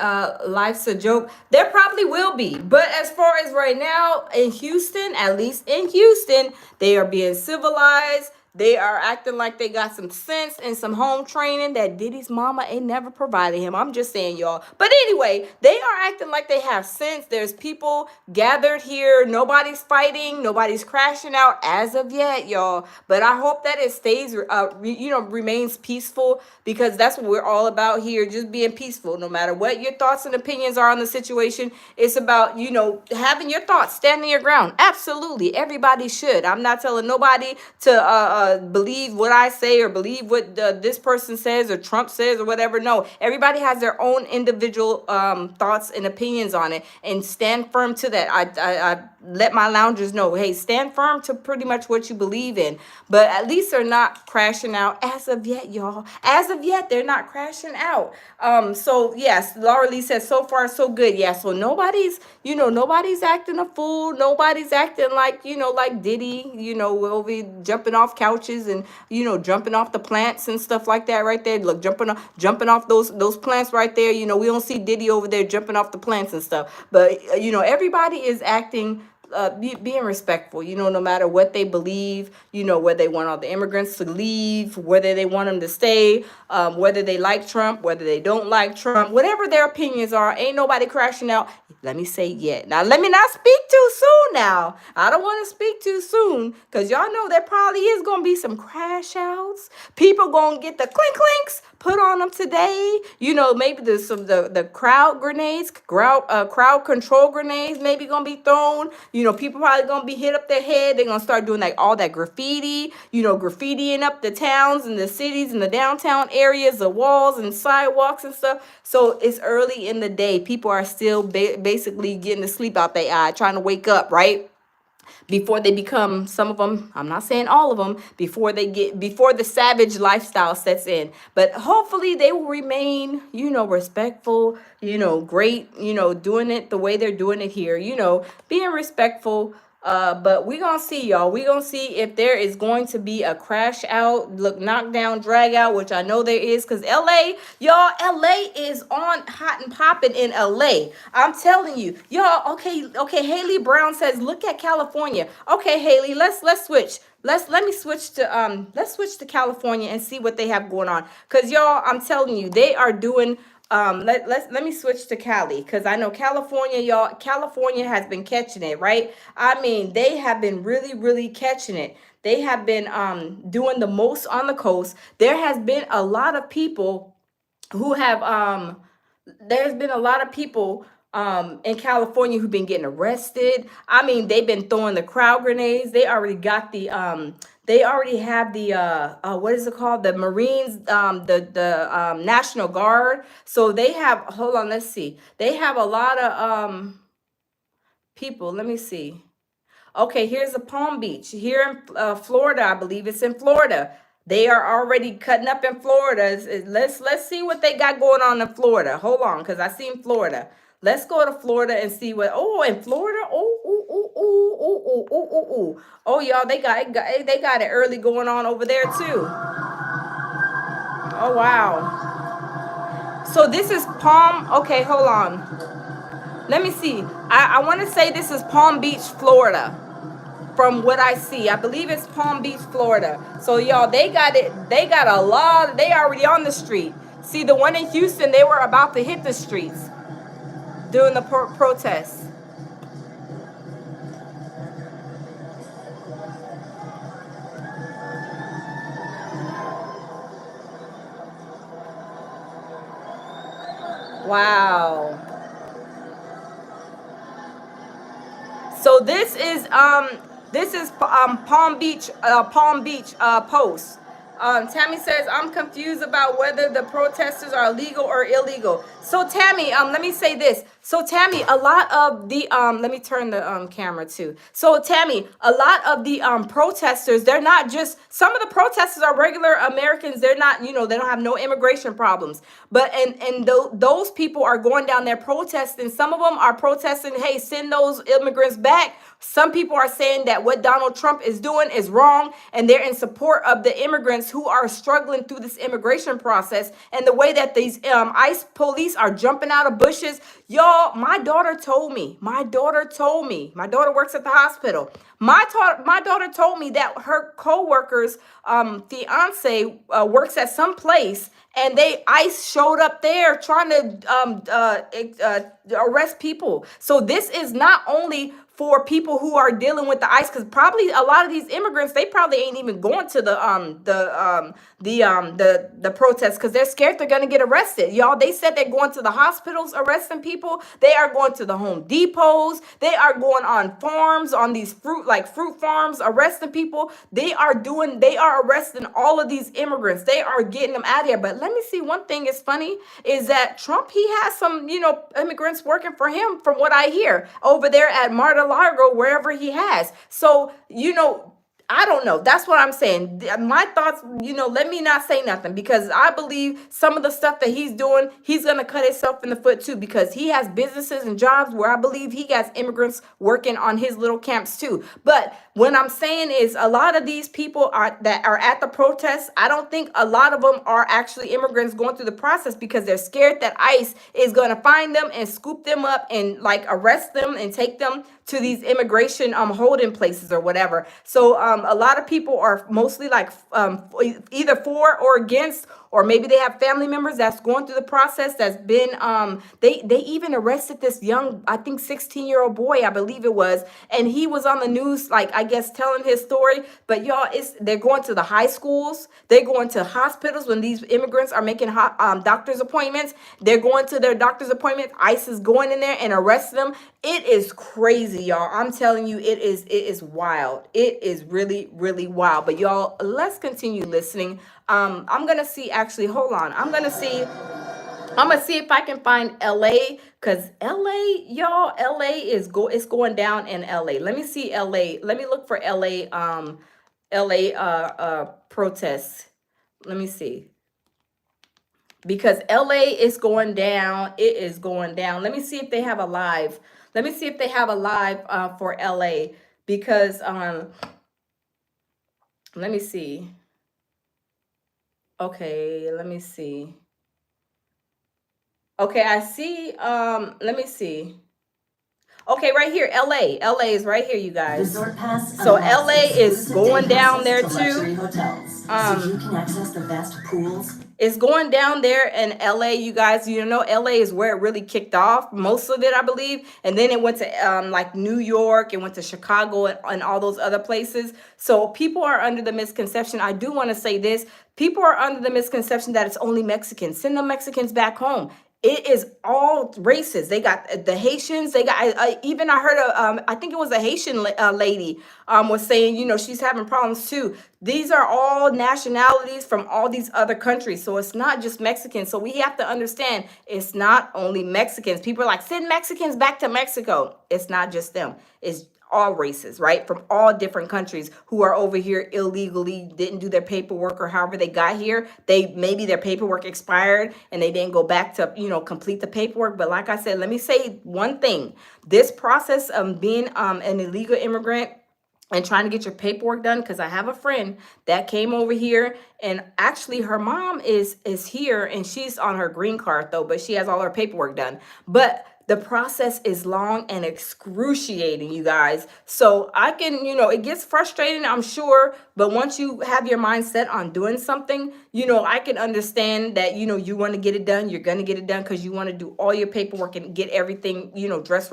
Life's a joke. There probably will be. But as far as right now in Houston, at least in Houston, they are being civilized. They are acting like they got some sense and some home training that Diddy's mama ain't never provided him. I'm just saying, y'all. But anyway, they are acting like they have sense. There's people gathered here. Nobody's fighting. Nobody's crashing out as of yet, y'all. But I hope that it stays, remains peaceful, because that's what we're all about here. Just being peaceful, no matter what your thoughts and opinions are on the situation. It's about, having your thoughts, standing your ground. Absolutely. Everybody should. I'm not telling nobody to believe what I say or believe what this person says or Trump says or whatever. No, everybody has their own individual thoughts and opinions on it, and stand firm to that. I let my loungers know, hey, stand firm to pretty much what you believe in. But at least they're not crashing out as of yet, y'all. As of yet, they're not crashing out. So yes, Laura Lee says so far so good. Yeah, so nobody's acting a fool. Nobody's acting like, like Diddy, will be jumping off couches and, jumping off the plants and stuff like that right there. Look, jumping off those plants right there. We don't see Diddy over there jumping off the plants and stuff. But, everybody is acting being respectful, no matter what they believe, whether they want all the immigrants to leave, whether they want them to stay, whether they like Trump, whether they don't like Trump, whatever their opinions are, ain't nobody crashing out. Let me say yet. Now, let me not speak too soon now. I don't want to speak too soon, because y'all know there probably is going to be some crash outs. People going to get the clink clinks put on them today. Maybe the crowd grenades, crowd control grenades maybe going to be thrown. People probably going to be hit up their head. They're going to start doing like all that graffiti, graffitiing up the towns and the cities and the downtown areas, the walls and sidewalks and stuff. So it's early in the day. People are still basically getting the sleep out their eye, trying to wake up, right? Before they become, some of them, I'm not saying all of them, before the savage lifestyle sets in. But hopefully they will remain, respectful, great, doing it the way they're doing it here, being respectful. But we're gonna see, y'all. We're gonna see if there is going to be a crash out, knock down, drag out, which I know there is, because LA, y'all, LA is on hot and popping in LA. I'm telling you, y'all. Okay. Haley Brown says, look at California. Okay, Haley, let's switch. Let me switch to California and see what they have going on. Cause y'all, I'm telling you, they are doing. Let me switch to Cali, because I know California, y'all. California has been catching it, right? I mean, they have been really, really catching it. They have been doing the most on the coast. There has been a lot of people who have there's been a lot of people in California who've been getting arrested. I mean, they've been throwing the crowd grenades. They already got they already have the what is it called? The Marines, the National Guard. So they have, hold on, let's see. They have a lot of people. Let me see. Okay, here's a Palm Beach here in Florida. I believe it's in Florida. They are already cutting up in Florida. Let's see what they got going on in Florida. Hold on, because I seen Florida. Let's go to Florida and see what. Oh, in Florida. Oh, y'all, they got it early going on over there too. Oh wow. So this is Palm. Okay, hold on. Let me see. I want to say this is Palm Beach, Florida. From what I see, I believe it's Palm Beach, Florida. So y'all, they got it. They got a lot. They already on the street. See, the one in Houston, they were about to hit the streets during the protests. Wow. So this is Palm Beach Post. Tammy says, I'm confused about whether the protesters are legal or illegal. So Tammy, let me say this. So Tammy, a lot of the let me turn the camera too. So Tammy, a lot of the protesters, they're not just, some of the protesters are regular Americans. They're not, they don't have no immigration problems. But those people are going down there protesting. Some of them are protesting, hey, send those immigrants back. Some people are saying that what Donald Trump is doing is wrong, and they're in support of the immigrants who are struggling through this immigration process, and the way that these ICE police are jumping out of bushes. Y'all, my daughter told me, my daughter works at the hospital. My daughter told me that her co-worker's fiance works at some place, and ICE showed up there trying to arrest people. So this is not only for people who are dealing with the ICE, because probably a lot of these immigrants, they probably ain't even going to the protests, because they're scared they're gonna get arrested. Y'all, they said they're going to the hospitals arresting people. They are going to the Home Depots. They are going on farms, on these fruit farms, arresting people. They are arresting all of these immigrants. They are getting them out of here. But let me see, one thing is funny is that Trump, he has some, immigrants working for him, from what I hear, over there at Mar-a-Lago, wherever he has. So, I don't know. That's what I'm saying. My thoughts, let me not say nothing, because I believe some of the stuff that he's doing, he's going to cut himself in the foot too, because he has businesses and jobs where I believe he has immigrants working on his little camps too. But what I'm saying is, a lot of these people that are at the protests, I don't think a lot of them are actually immigrants going through the process, because they're scared that ICE is going to find them and scoop them up and arrest them and take them to these immigration holding places or whatever. So a lot of people are mostly either for or against, or maybe they have family members that's going through the process, that's been they even arrested this young, I think 16-year-old boy, I believe it was, and he was on the news, I guess, telling his story. But y'all, they're going to the high schools, they're going to hospitals when these immigrants are making doctor's appointments. They're going to their doctor's appointments. ICE is going in there and arresting them. It is crazy, y'all. I'm telling you, it is wild. It is really, really wild. But y'all, let's continue listening. I'm gonna see, actually, hold on. I'm gonna see if I can find LA, because LA, y'all, it's going down in LA. Let me see LA. Let me look for LA protests. Let me see. Because LA is going down. It is going down. Let me see if they have a live. Let me see if they have a live for LA, because let me see. Okay, let me see. Okay, I see. Let me see. Okay, right here, LA. LA is right here, you guys. So LA is going down there too. You can access the vast pools. It's going down there in LA, you guys. LA is where it really kicked off, most of it, I believe. And then it went to New York, it went to Chicago and all those other places. So people are under the misconception. I do want to say this. People are under the misconception that it's only Mexicans. Send the Mexicans back home. It is all races. They got the Haitians. They got even I heard I think it was a Haitian lady was saying, she's having problems too. These are all nationalities from all these other countries. So it's not just Mexicans. So we have to understand, it's not only Mexicans. People are like, send Mexicans back to Mexico. It's not just them. It's all races, right? From all different countries who are over here illegally, didn't do their paperwork, or however they got here. Maybe their paperwork expired and they didn't go back to, complete the paperwork. But like I said, let me say one thing. This process of being an illegal immigrant and trying to get your paperwork done, because I have a friend that came over here, and actually her mom is here, and she's on her green card though, but she has all her paperwork done. But the process is long and excruciating, you guys. So I can, it gets frustrating, I'm sure. But once you have your mind set on doing something, I can understand that, you want to get it done. You're going to get it done because you want to do all your paperwork and get everything, dressed.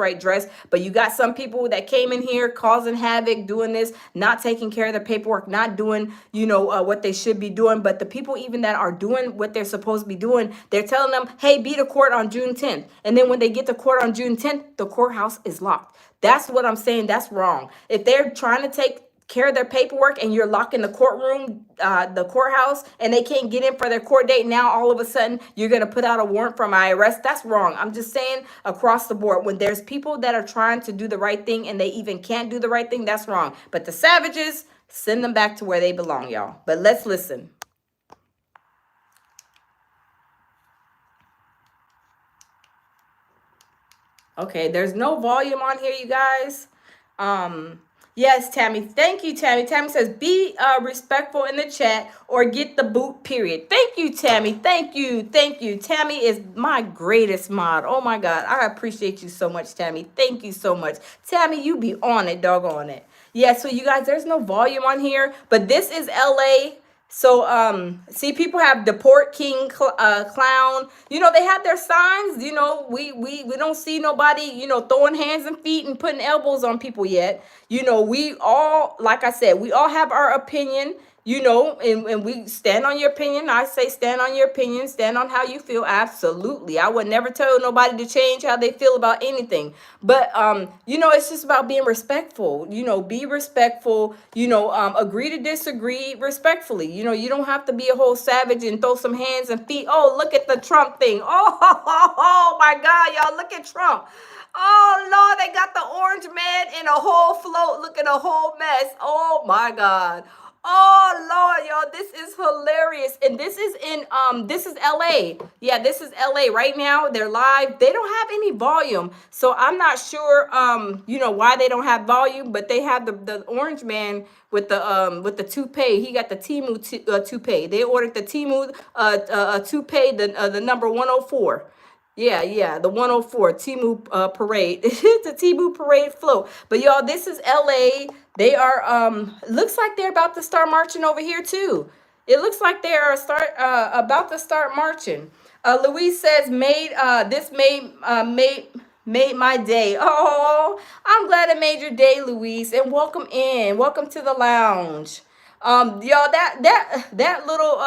But you got some people that came in here causing havoc, doing this, not taking care of their paperwork, not doing, what they should be doing. But the people even that are doing what they're supposed to be doing, they're telling them, hey, be to court on June 10th. And then when they get to court on June 10th, the courthouse is locked. That's what I'm saying. That's wrong. If they're trying to take care of their paperwork and you're locking the courtroom, the courthouse, and they can't get in for their court date, now all of a sudden you're going to put out a warrant from IRS. That's wrong. I'm just saying across the board, when there's people that are trying to do the right thing and they even can't do the right thing, that's wrong. But the savages, send them back to where they belong, y'all. But let's listen. Okay, there's no volume on here, you guys. Yes, Tammy. Thank you, Tammy. Tammy says, be respectful in the chat or get the boot, period. Thank you, Tammy. Thank you. Thank you. Tammy is my greatest mod. Oh, my God. I appreciate you so much, Tammy. Thank you so much. Tammy, you be on it, doggone it. Yeah, so you guys, there's no volume on here, but this is LA. So, see, people have deport King Clown. You know, they have their signs. You know, we don't see nobody, you know, throwing hands and feet and putting elbows on people yet. You know, we all, like I said, we all have our opinion, you know, and we stand on your opinion. I say stand on your opinion, stand on how you feel. Absolutely. I would never tell nobody to change how they feel about anything. But, you know, it's just about being respectful. You know, be respectful, you know, agree to disagree respectfully. You know, you don't have to be a whole savage and throw some hands and feet. Oh, look at the Trump thing. Oh my God, y'all, look at Trump. Oh, Lord, they got the orange man in a whole float looking a whole mess. Oh, my God. Oh, Lord, y'all, this is hilarious. And this is this is LA. Yeah, this is LA right now. They're live. They don't have any volume. So I'm not sure, you know, why they don't have volume, but they have the orange man with the toupee. He got the Temu toupee. They ordered the Temu toupee, the number 104. Yeah, the 104 Temu parade. It's a Temu parade float. But y'all, this is LA. They are looks like they're about to start marching over here too. It looks like they are about to start marching. Louise says this made my day. Oh, I'm glad it made your day, Louise. And welcome in. Welcome to the lounge. Y'all, that little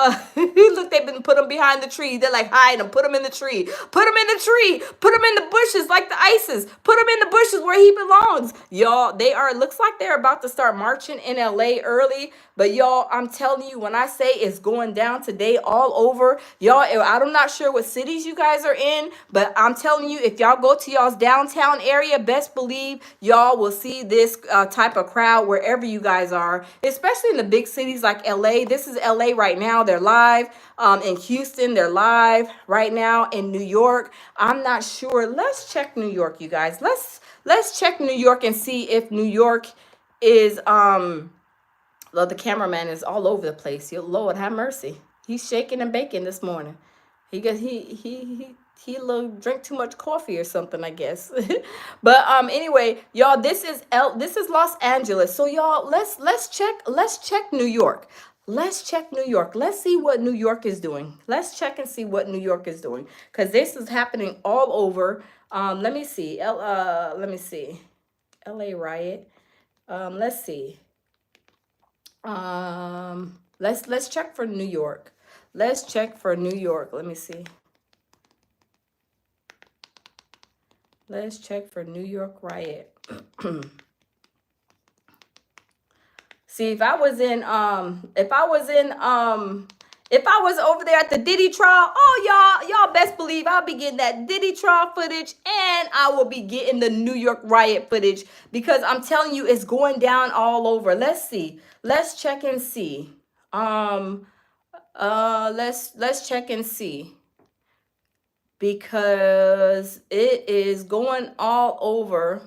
look, they've been put them behind the tree. They're like, hide them, put them in the tree, put them in the tree, put them in the bushes like the ISIS, put him in the bushes where he belongs. Y'all, looks like they're about to start marching in LA early. But y'all, I'm telling you, when I say it's going down today all over, y'all, I'm not sure what cities you guys are in, but I'm telling you, if y'all go to y'all's downtown area, best believe y'all will see this type of crowd wherever you guys are, especially in the big cities like LA. This is LA right now. They're live. In Houston, they're live right now. In New York, I'm not sure. Let's check New York, you guys. Let's check New York and see if New York is well, the cameraman is all over the place. Lord have mercy. He's shaking and baking this morning. He drink too much coffee or something, I guess. But anyway, y'all, this is Los Angeles. So y'all, let's check New York. Let's check New York. Let's see what New York is doing. Let's check and see what New York is doing, because this is happening all over. Let me see. Let me see. LA riot. Let's see. Let's check for New York. Let's check for New York. Let me see. Let's check for New York riot. See, if I was over there at the Diddy trial, oh, y'all best believe I'll be getting that Diddy trial footage, and I will be getting the New York riot footage, because I'm telling you, it's going down all over. Let's see. Let's check and see. Let's check and see, because it is going all over.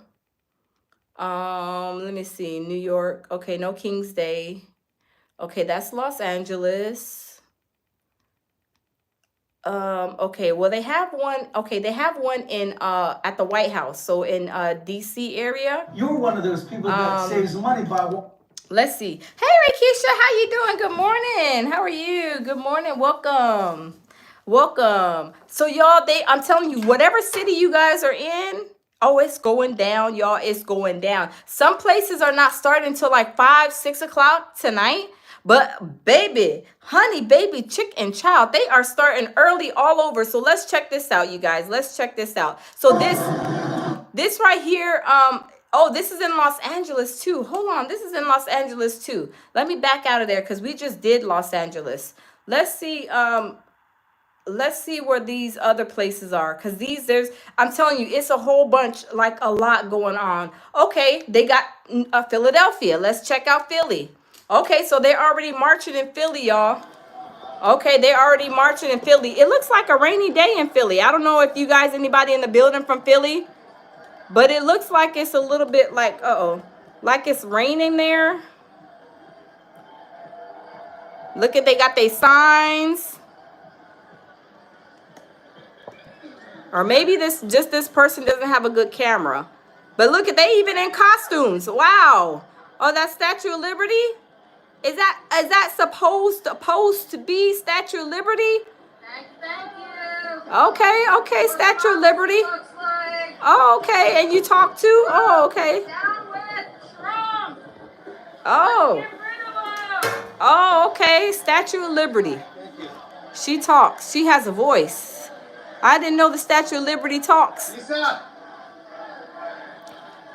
Let me see. New York. Okay, no King's Day. Okay, that's Los Angeles. Okay, well, they have one. Okay, they have one in at the White House. So in DC area. You're one of those people that saves money by. Let's see. Hey, Rakeisha, how you doing? Good morning. How are you? Good morning. Welcome. Welcome. So y'all, I'm telling you, whatever city you guys are in, oh, it's going down, y'all. It's going down. Some places are not starting until like 5, 6 o'clock tonight. But baby, honey, baby, chick, and child, they are starting early all over. So let's check this out, you guys. Let's check this out. So this right here, Oh, this is in Los Angeles too. Hold on. This is in Los Angeles too. Let me back out of there because we just did Los Angeles. Let's see. Let's see where these other places are, because I'm telling you, it's a whole bunch, like a lot going on. Okay, they got Philadelphia. Let's check out Philly. Okay, so they're already marching in Philly, y'all. Okay, they're already marching in Philly. It looks like a rainy day in Philly. I don't know if you guys, anybody in the building from Philly, but it looks like it's a little bit like, like it's raining there. Look at, they got their signs. Or maybe this person doesn't have a good camera. But look at, they even in costumes. Wow. Oh, that's Statue of Liberty? Is that supposed to be Statue of Liberty? Thank you. Okay, Statue of Liberty. Looks like. Oh, okay. And you talk too? Oh, okay. Down with Trump. Oh. Get rid of him. Oh, okay. Statue of Liberty. She talks. She has a voice. I didn't know the Statue of Liberty talks.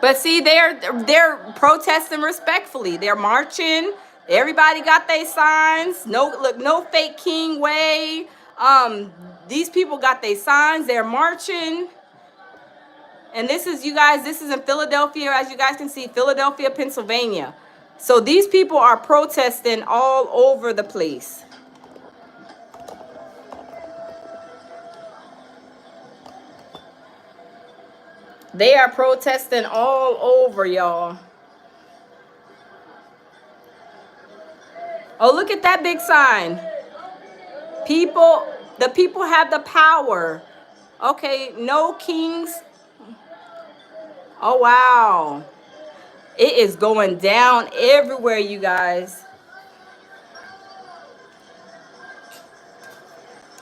But see, they're protesting respectfully. They're marching. Everybody got their signs. No fake king way. These people got their signs. They're marching. And this is, you guys, this is in Philadelphia, as you guys can see, Philadelphia, Pennsylvania. So these people are protesting all over the place. They are protesting all over, y'all. Oh, look at that big sign. The people have the power. Okay, no kings. Oh, wow. It is going down everywhere, you guys.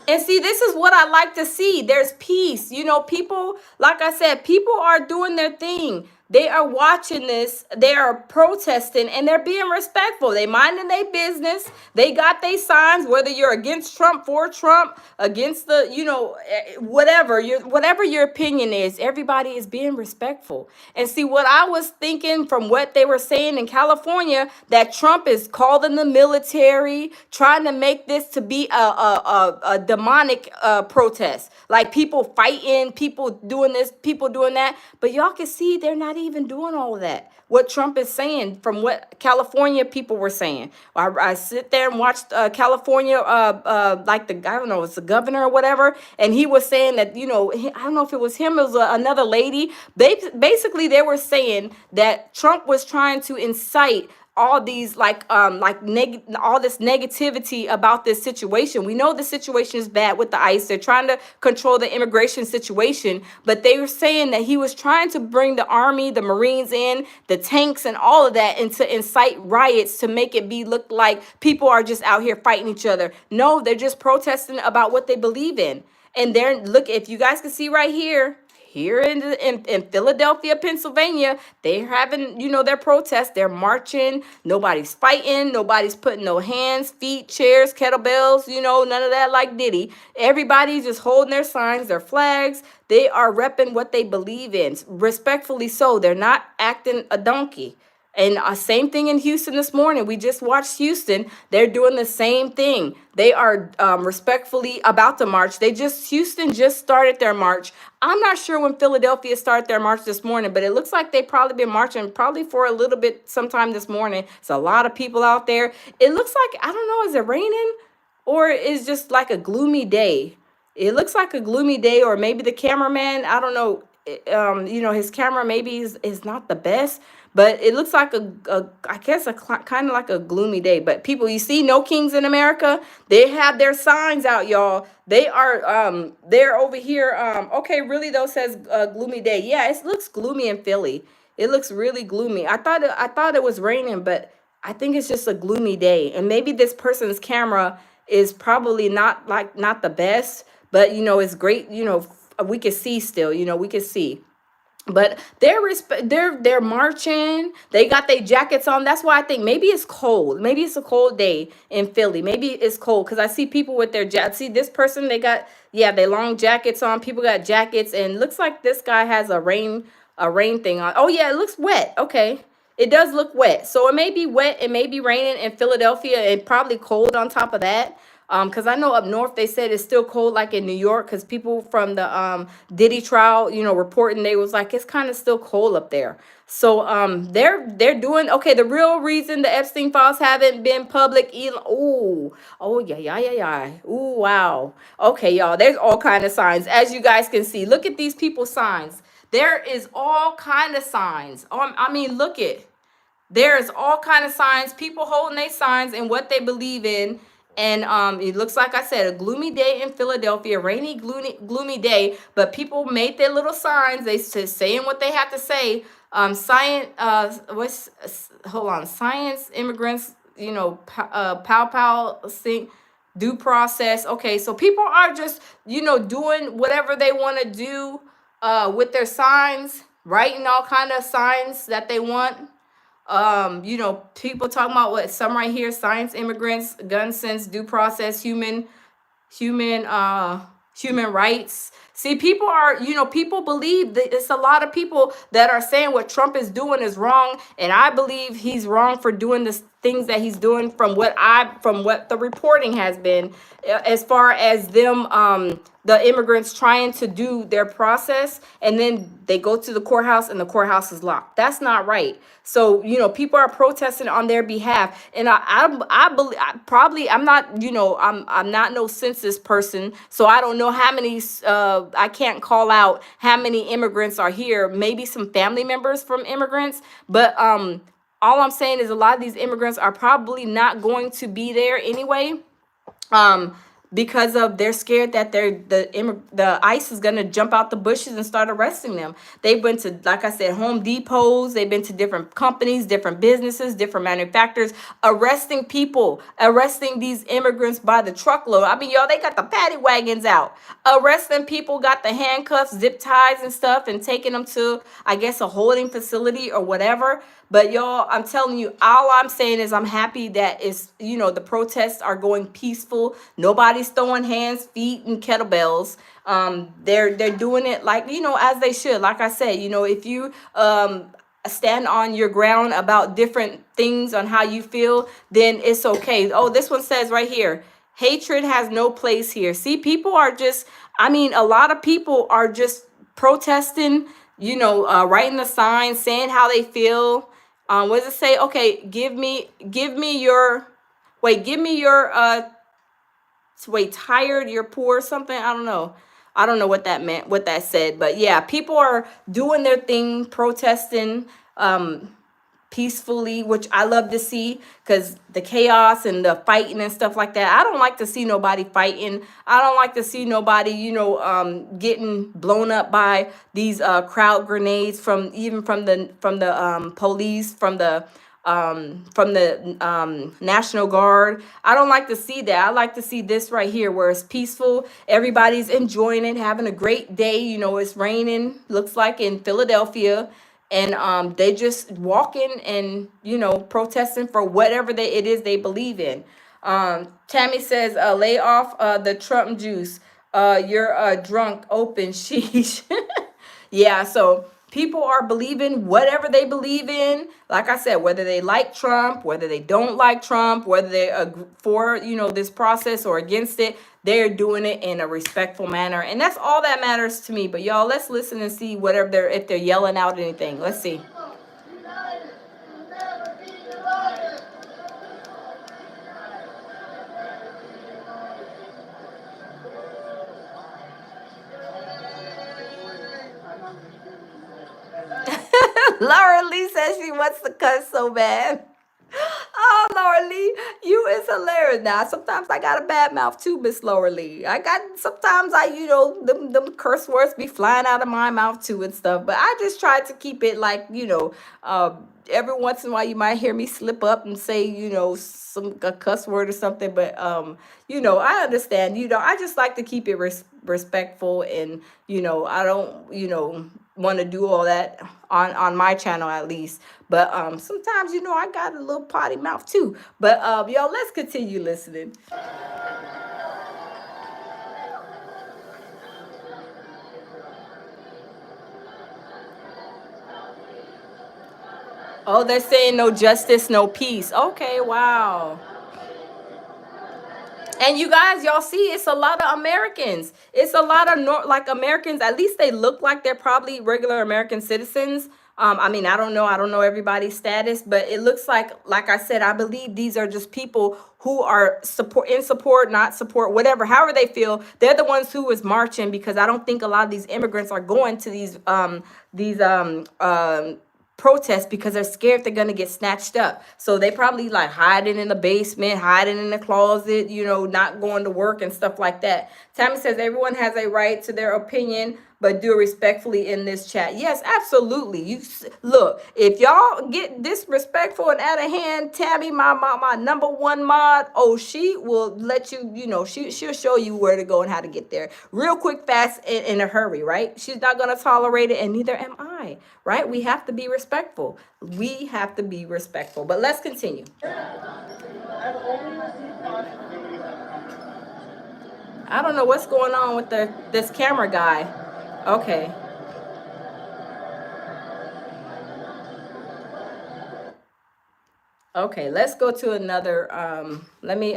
And see, this is what I like to see. There's peace. You know, people, like I said, people are doing their thing. They are watching this. They are protesting and they're being respectful. They minding their business. They got their signs, whether you're against Trump, for Trump, against the, whatever your opinion is, everybody is being respectful. And see, what I was thinking from what they were saying in California, that Trump is calling the military, trying to make this to be a demonic protest. Like people fighting, people doing this, people doing that. But y'all can see they're not even doing all of that. What Trump is saying from what California people were saying. I sit there and watched California, like I don't know, it's the governor or whatever. And he was saying that, I don't know if it was him, it was another lady. Basically, they were saying that Trump was trying to incite all these all this negativity about this situation. We know the situation is bad with the ICE. They're trying to control the immigration situation, but they were saying that he was trying to bring the army, the Marines in, the tanks and all of that, and to incite riots to make it look like people are just out here fighting each other. No, they're just protesting about what they believe in. And look, if you guys can see right here, in Philadelphia, Pennsylvania, they're having, their protests. They're marching. Nobody's fighting. Nobody's putting no hands, feet, chairs, kettlebells, none of that like Diddy. Everybody's just holding their signs, their flags. They are repping what they believe in. Respectfully so. They're not acting a donkey. And same thing in Houston this morning. We just watched Houston. They're doing the same thing. They are respectfully about to march. Houston just started their march. I'm not sure when Philadelphia started their march this morning, but it looks like they've probably been marching probably for a little bit sometime this morning. It's a lot of people out there. It looks like, I don't know, is it raining or is just like a gloomy day? It looks like a gloomy day, or maybe the cameraman, I don't know, his camera maybe is not the best. But it looks like I guess kind of like a gloomy day. But people, you see, no kings in America. They have their signs out, y'all. They are they're over here. Okay, really though, says gloomy day. Yeah, it looks gloomy in Philly. It looks really gloomy. I thought it was raining, but I think it's just a gloomy day. And maybe this person's camera is probably not the best, but it's great. We can see still. We can see. But they're marching. They got their jackets on. That's why I think maybe it's cold. Maybe it's a cold day in Philly. Maybe it's cold because I see people with their jackets. See this person, they got their long jackets on. People got jackets, and looks like this guy has a rain a rain thing on. Oh yeah, it looks wet. Okay. It does look wet. So it may be wet, it may be raining in Philadelphia and probably cold on top of that. Because I know up north they said it's still cold like in New York, because people from the Diddy trial, reporting, they was like it's kind of still cold up there. So they're doing okay. The real reason the Epstein files haven't been public, oh yeah, yeah, yeah, yeah. Ooh, wow. Okay, y'all, there's all kind of signs, as you guys can see. Look at these people's signs. There is all kind of signs. I mean, look at, there's all kind of signs, people holding their signs and what they believe in. And it looks like I said, a gloomy day in Philadelphia, rainy, gloomy day. But people made their little signs. They saying what they have to say. Science, hold on, science, immigrants, pow pow, sing, due process. Okay, so people are just, doing whatever they want to do with their signs, writing all kind of signs that they want. People talking about what some right here: science, immigrants, gun sense, due process, human human rights. See, people are, people believe that it's a lot of people that are saying what Trump is doing is wrong, and I believe he's wrong for doing the things that he's doing from what the reporting has been, as far as them the immigrants trying to do their process, and then they go to the courthouse and the courthouse is locked. That's not right. So, people are protesting on their behalf. And I believe, I'm not, I'm not no census person. So I don't know how many, I can't call out how many immigrants are here. Maybe some family members from immigrants. But all I'm saying is a lot of these immigrants are probably not going to be there anyway. Because of they're scared that the ICE is gonna jump out the bushes and start arresting them. They've been to, like I said, Home Depots. They've been to different companies, different businesses, different manufacturers, arresting people, arresting these immigrants by the truckload. I mean, y'all, they got the paddy wagons out, arresting people, got the handcuffs, zip ties, and stuff, and taking them to, I guess, a holding facility or whatever. But y'all, I'm telling you, all I'm saying is I'm happy that it's, the protests are going peaceful. Nobody's throwing hands, feet, and kettlebells. They're doing it like, as they should. Like I said, if you stand on your ground about different things on how you feel, then it's okay. Oh, this one says right here, hatred has no place here. See, people are just, a lot of people are just protesting, writing the signs, saying how they feel. What does it say? Okay, give me your, tired, you're poor, something. I don't know. I don't know what that meant, what that said. But yeah, people are doing their thing, protesting peacefully, which I love to see, because the chaos and the fighting and stuff like that, I don't like to see nobody fighting. I don't like to see nobody, getting blown up by these crowd grenades from the police, from the National Guard. I don't like to see that. I like to see this right here where it's peaceful. Everybody's enjoying it, having a great day. It's raining, looks like in Philadelphia. And they just walking and, protesting for whatever it is they believe in. Tammy says, lay off the Trump juice. You're drunk, open, sheesh. Yeah, so people are believing whatever they believe in. Like I said, whether they like Trump, whether they don't like Trump, whether they're for, this process or against it, they're doing it in a respectful manner. And that's all that matters to me. But y'all, let's listen and see whatever if they're yelling out anything. Let's see. Laura Lee says she wants to cuss so bad. Oh, Laura Lee, you is hilarious. Now, sometimes I got a bad mouth too, Miss Laura Lee. Sometimes them curse words be flying out of my mouth too and stuff. But I just try to keep it like, every once in a while you might hear me slip up and say, a cuss word or something. But, I understand, I just like to keep it respectful, and, I don't, want to do all that on my channel, at least. But sometimes, I got a little potty mouth too. But y'all, let's continue listening. Oh, they're saying no justice, no peace. Okay, wow. And you guys, y'all see, it's a lot of Americans. It's a lot of like Americans. At least they look like they're probably regular American citizens. I mean, I don't know. I don't know everybody's status, but it looks like I said, I believe these are just people who are support, not support, whatever, however they feel. They're the ones who was marching, because I don't think a lot of these immigrants are going to these protest because they're scared they're gonna get snatched up. So they probably like hiding in the basement, hiding in the closet, not going to work and stuff like that. Tammy says everyone has a right to their opinion, but do it respectfully in this chat. Yes, absolutely. Look, if y'all get disrespectful and out of hand, Tammy, my number one mod, oh, she will let you, she'll show you where to go and how to get there real quick, fast, in a hurry, right? She's not gonna tolerate it, and neither am I, right? We have to be respectful. We have to be respectful. But let's continue. I don't know what's going on with this camera guy. Okay. Okay, let's go to another. Let me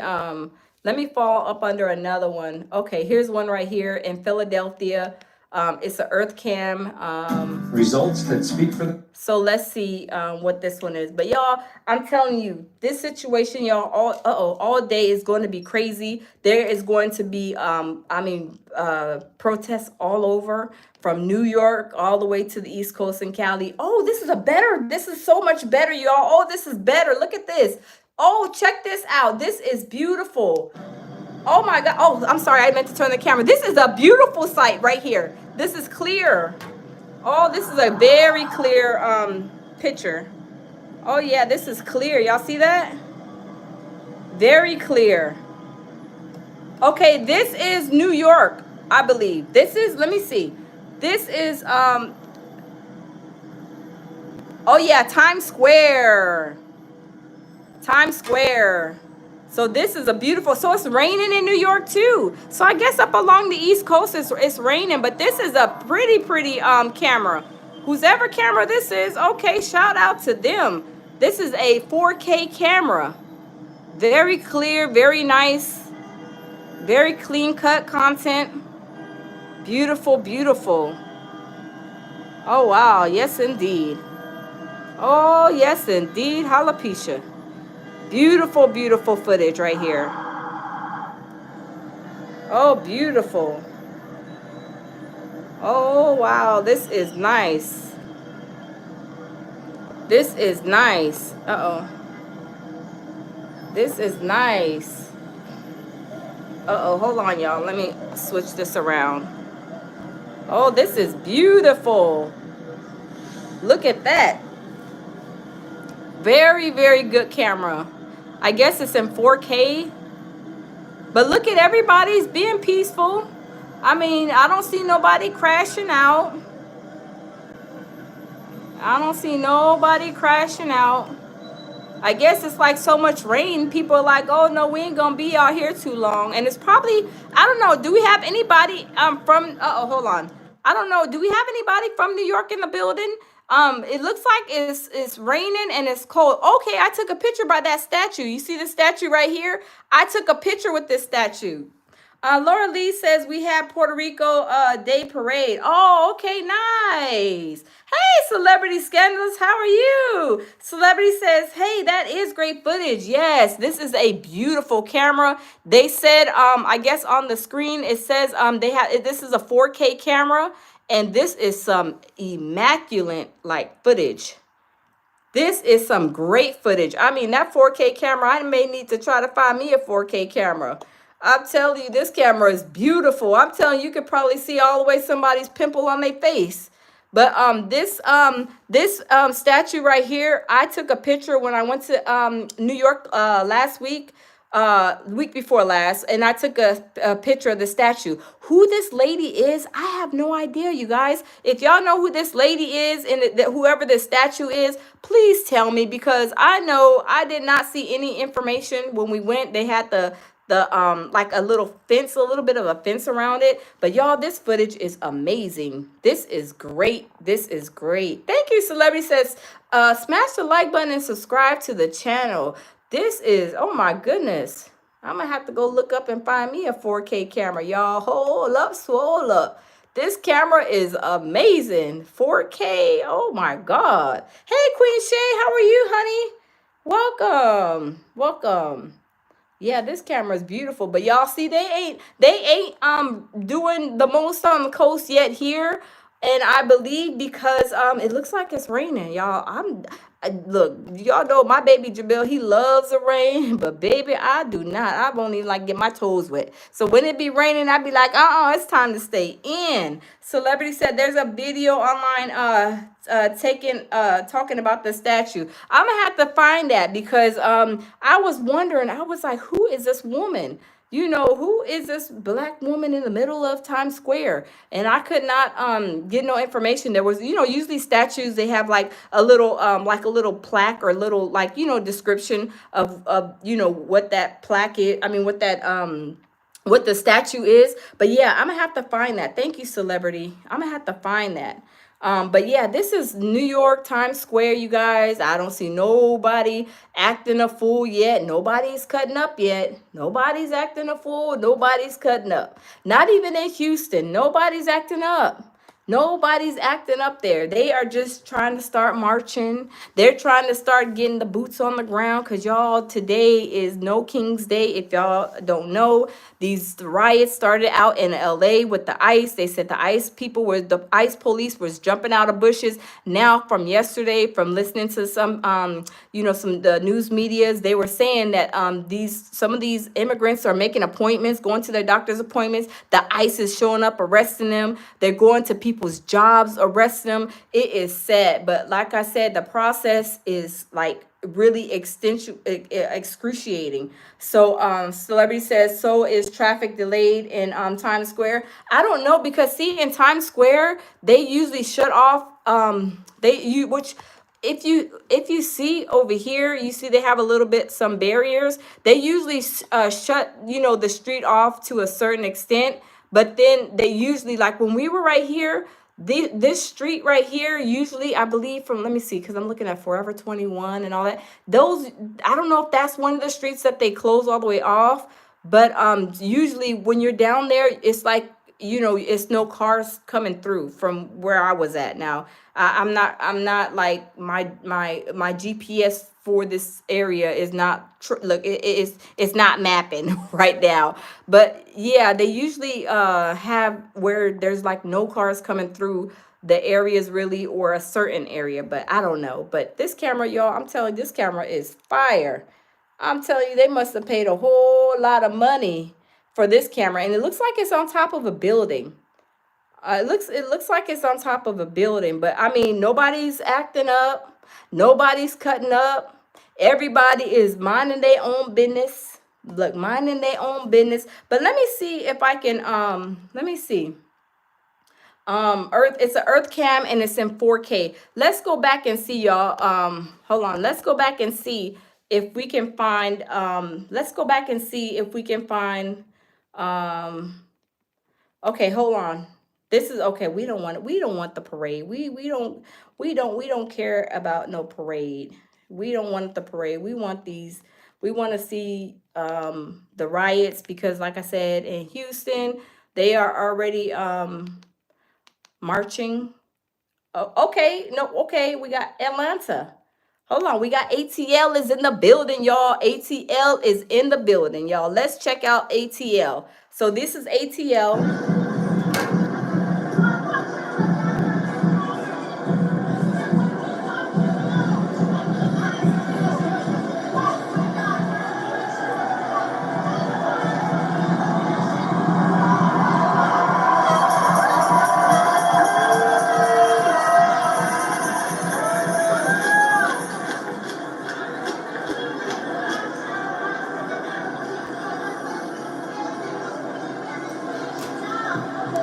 fall up under another one. Okay, here's one right here in Philadelphia. It's an Earth Cam. Results that speak for them. So let's see what this one is. But y'all, I'm telling you, this situation, y'all, all day is going to be crazy. There is going to be, protests all over, from New York all the way to the East Coast and Cali. Oh, this is so much better, y'all. Oh, this is better. Look at this. Oh, check this out. This is beautiful. Oh my God. Oh, I'm sorry. I meant to turn the camera. This is a beautiful sight right here. This is clear. Oh, this is a very clear picture. Oh yeah, this is clear. Y'all see that? Very clear. Okay, this is New York, I believe. This is, let me see. This is oh yeah, Times Square. Times Square. So this is a beautiful, so it's raining in New York too. So I guess up along the East Coast it's raining, but this is a pretty camera. Whoever camera this is, okay, shout out to them. This is a 4K camera. Very clear, very nice, very clean cut content. Beautiful, beautiful. Oh wow, yes indeed. Oh yes indeed, alopecia. Beautiful, beautiful footage right here. Oh, beautiful. Oh, wow. This is nice. This is nice. Uh-oh. This is nice. Uh-oh. Hold on, y'all. Let me switch this around. Oh, this is beautiful. Look at that. Very, very good camera. I guess it's in 4K. But look at everybody's being peaceful. I mean, I don't see nobody crashing out. I don't see nobody crashing out. I guess it's like so much rain. People are like, oh, no, we ain't going to be out here too long. And it's probably, I don't know. Do we have anybody from, hold on. I don't know. Do we have anybody from New York in the building? It looks like it's raining and it's cold. Okay, I took a picture by that statue. You see the statue right here? I took a picture with this statue. Laura Lee says we have Puerto Rico Day Parade. Oh, okay, nice. Hey, Celebrity Scandalous, how are you? Celebrity says, hey, that is great footage. Yes, this is a beautiful camera. They said, I guess on the screen it says this is a 4K camera, and this is some immaculate footage. This is some great footage. I mean, that 4K camera, I may need to try to find me a 4K camera. I'm telling you, this camera is beautiful. I'm telling you, you could probably see all the way somebody's pimple on their face. But this statue right here, I took a picture when I went to New York last week, week before last, and I took a picture of the statue. Who this lady is, I have no idea, you guys. If y'all know who this lady is and whoever this statue is, please tell me, because I know I did not see any information when we went. They had the the like a little fence, a little bit of a fence around it. But y'all, this footage is amazing. This is great. This is great. Thank you, Celebrity says. Smash the like button and subscribe to the channel. This is, oh my goodness. I'm gonna have to go look up and find me a 4K camera, y'all. Hold up, swole up. This camera is amazing. 4K. Oh my God. Hey, Queen Shay, how are you, honey? Welcome. Welcome. Yeah, this camera is beautiful, but y'all see they ain't doing the most on the coast yet here, and I believe because it looks like it's raining, y'all. Look, y'all know my baby Jabil, he loves the rain, but baby, I do not. I won't even like get my toes wet. So when it be raining, I be like, it's time to stay in. Celebrity said there's a video online talking about the statue. I'm gonna have to find that because I was wondering, I was like, who is this woman? You know, who is this black woman in the middle of Times Square? And I could not get no information. There was, usually statues, they have like a little plaque or a little description of what that plaque is. I mean, what the statue is. But yeah, I'm gonna have to find that. Thank you, Celebrity. I'm gonna have to find that. But yeah, this is New York, Times Square, you guys. I don't see nobody acting a fool yet. Nobody's cutting up yet. Nobody's acting a fool. Nobody's cutting up. Not even in Houston. Nobody's acting up. Nobody's acting up there. They are just trying to start marching. They're trying to start getting the boots on the ground because y'all, today is No King's Day. If y'all don't know, these riots started out in LA with the ICE. They said the ICE police was jumping out of bushes. Now from yesterday, from listening to some the news medias, they were saying that some of these immigrants are making appointments, going to their doctor's appointments. The ICE is showing up, arresting them. They're going to people's jobs, arresting them. It is sad, but like I said, the process is like really excruciating. So Celebrity says, so is traffic delayed in Times Square? I don't know, because see, in Times Square they usually shut off if you see over here, you see they have a little bit some barriers. They usually shut the street off to a certain extent, but then they usually, like when we were right here, this street right here, usually I believe from, let me see, because I'm looking at Forever 21 and all that. Those, I don't know if that's one of the streets that they close all the way off, but usually when you're down there, it's like, it's no cars coming through from where I was at. Now, I'm not like my GPS for this area is not look, it's not mapping right now. But yeah, they usually have where there's like no cars coming through the areas really, or a certain area, but I don't know. But this camera, y'all, I'm telling you, this camera is fire. I'm telling you, they must have paid a whole lot of money for this camera, and it looks like it's on top of a building. It looks like it's on top of a building, but I mean, nobody's acting up, nobody's cutting up. Everybody is minding their own business. Look, minding their own business. But let me see if I can let me see. It's an Earth Cam and it's in 4K. Let's go back and see, y'all. Hold on. Let's go back and see if we can find okay, hold on. This is okay. We don't want the parade. We don't care about no parade. We don't want the parade. We want to see the riots, because like I said, in Houston, they are already marching. Okay, we got Atlanta. Hold on, we got ATL is in the building, y'all. ATL is in the building, y'all. Let's check out ATL. So this is ATL.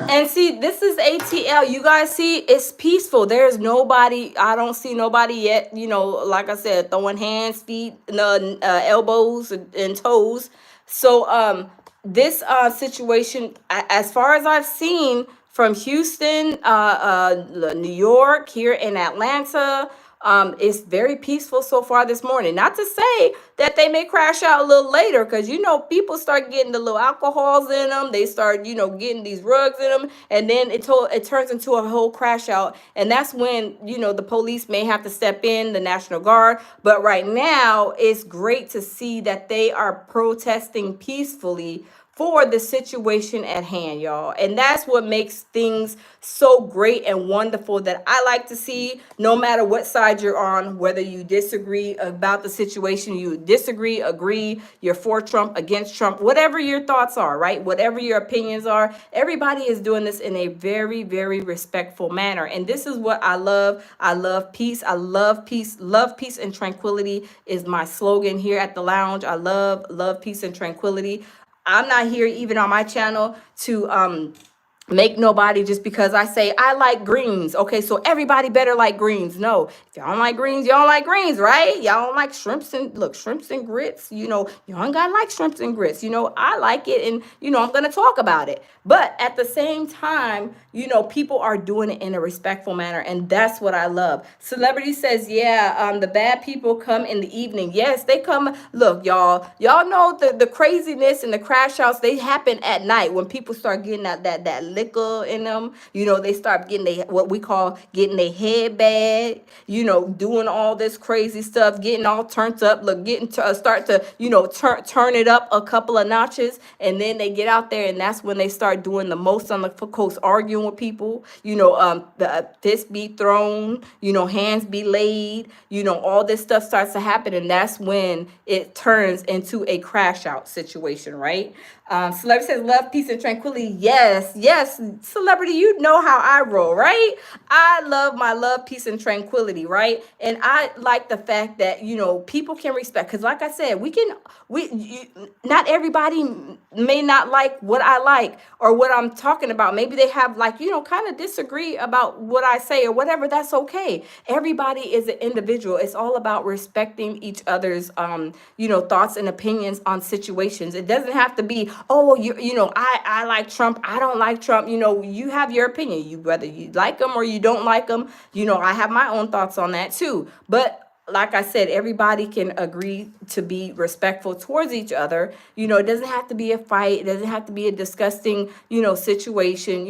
And see, this is ATL. You guys see, it's peaceful. There's nobody. I don't see nobody yet. Like I said, throwing hands, feet, elbows, and toes. So this situation, as far as I've seen from Houston, New York, here in Atlanta, it's very peaceful so far this morning. Not to say that they may crash out a little later, because people start getting the little alcohols in them. They start getting these rugs in them, and then it turns into a whole crash out, and that's when the police may have to step in, the National Guard. But right now, it's great to see that they are protesting peacefully for the situation at hand, y'all. And that's what makes things so great and wonderful, that I like to see, no matter what side you're on, whether you disagree about the situation, you disagree, agree, you're for Trump, against Trump, whatever your thoughts are, right? Whatever your opinions are, everybody is doing this in a very, very respectful manner. And this is what I love. I love peace. I love peace. Love, peace, and tranquility is my slogan here at the lounge. I love peace and tranquility. I'm not here, even on my channel, to make nobody, just because I say I like greens, okay, so everybody better like greens. No, if y'all don't like greens, y'all don't like greens, right? Y'all don't like shrimps and grits, y'all ain't gotta like shrimps and grits. I like it, and I'm gonna talk about it. But at the same time, people are doing it in a respectful manner, and that's what I love. Celebrity says, yeah, the bad people come in the evening. Yes, they come. Look, y'all know the craziness and the crash outs, they happen at night, when people start getting that liquor in them. They start getting what we call getting their head bag, doing all this crazy stuff, getting all turned up, look, getting to start to, turn it up a couple of notches, and then they get out there, and that's when they start doing the most on the coast, arguing with people. The fist be thrown, hands be laid, all this stuff starts to happen, and that's when it turns into a crash out situation, right? Celebrity says, love, peace, and tranquility. Yes, celebrity, you know how I roll, right? I love my love, peace, and tranquility, right? And I like the fact that, people can respect, because like I said, not everybody may not like what I like or what I'm talking about. Maybe they have kind of disagree about what I say or whatever. That's okay. Everybody is an individual. It's all about respecting each other's, thoughts and opinions on situations. It doesn't have to be, oh, I like Trump, I don't like Trump. You have your opinion, whether you like them or you don't like them. I have my own thoughts on that too. But like I said, everybody can agree to be respectful towards each other. It doesn't have to be a fight. It doesn't have to be a disgusting, situation.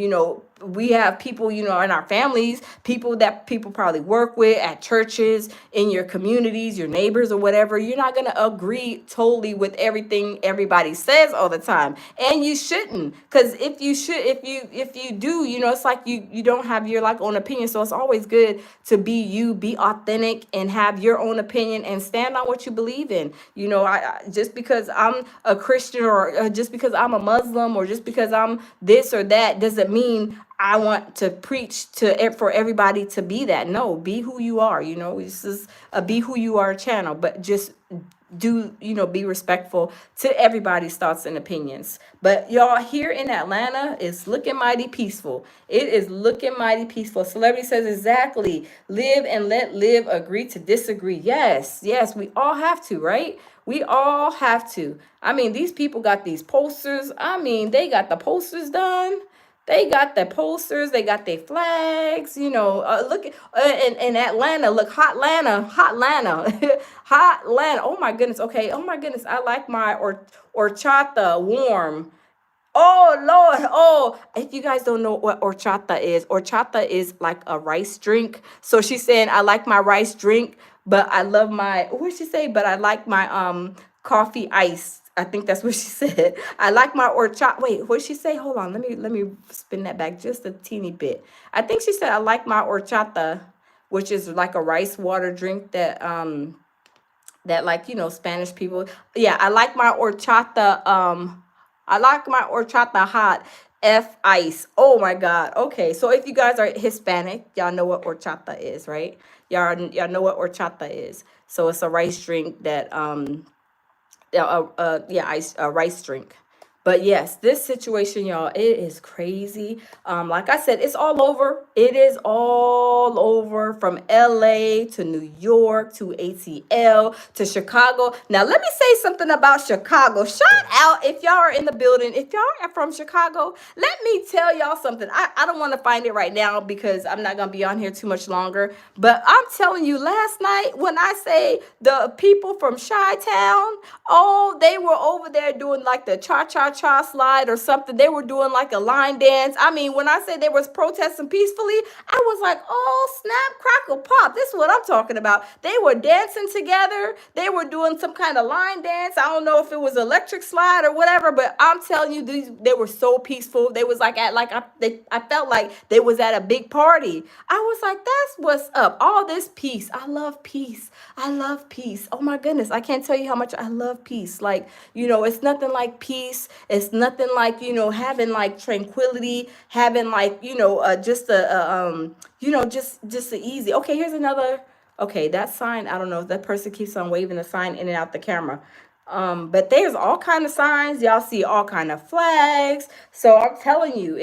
We have people, in our families, people that people probably work with at churches, in your communities, your neighbors or whatever. You're not going to agree totally with everything everybody says all the time. And you shouldn't, because if you do, it's like you don't have your own opinion. So it's always good to be you, be authentic, and have your own opinion and stand on what you believe in. Just because I'm a Christian, or just because I'm a Muslim, or just because I'm this or that, doesn't mean I want to preach for everybody to be that. No, be who you are. This is a be who you are channel, but just be respectful to everybody's thoughts and opinions. But y'all, here in Atlanta, it's looking mighty peaceful. It is looking mighty peaceful. Celebrity says, exactly. Live and let live. Agree to disagree. Yes, we all have to, right? We all have to. I mean, these people got these posters. I mean, they got the posters done. They got the posters, they got their flags, look in Atlanta, look, hot Atlanta, hot Atlanta. Oh my goodness. Okay. Oh my goodness. I like my horchata warm. Oh Lord. Oh, if you guys don't know what horchata is like a rice drink. So she's saying, I like my rice drink, but I love my, what did she say? But I like my coffee ice. I think that's what she said. I like my horchata. Wait, what did she say? Hold on. Let me spin that back just a teeny bit. I think she said, I like my horchata, which is like a rice water drink that Spanish people. Yeah, I like my horchata. I like my horchata hot. F ice. Oh my God. Okay, so if you guys are Hispanic, y'all know what horchata is, right? Y'all know what horchata is. So it's a rice drink that a rice drink. But yes, this situation, y'all, it is crazy. Like I said, it's all over. It is all over from LA to New York to ATL to Chicago. Now, let me say something about Chicago. Shout out if y'all are in the building. If y'all are from Chicago, let me tell y'all something. I don't want to find it right now because I'm not going to be on here too much longer. But I'm telling you, last night, when I say the people from Chi-Town, oh, they were over there doing like the cha-cha-cha slide or something. They were doing like a line dance. I mean, when I say they was protesting peacefully, I was like, oh, snap, crackle, pop. This is what I'm talking about. They were dancing together. They were doing some kind of line dance. I don't know if it was electric slide or whatever, but I'm telling you, they were so peaceful. They was like I felt like they was at a big party. I was like, that's what's up. All this peace. I love peace. I love peace. Oh my goodness. I can't tell you how much I love peace. Like, it's nothing like peace. It's nothing like, having like tranquility, having like, just just the easy. Okay, here's another. Okay, that sign, I don't know. That person keeps on waving the sign in and out the camera. But there's all kind of signs. Y'all see all kind of flags. So I'm telling you,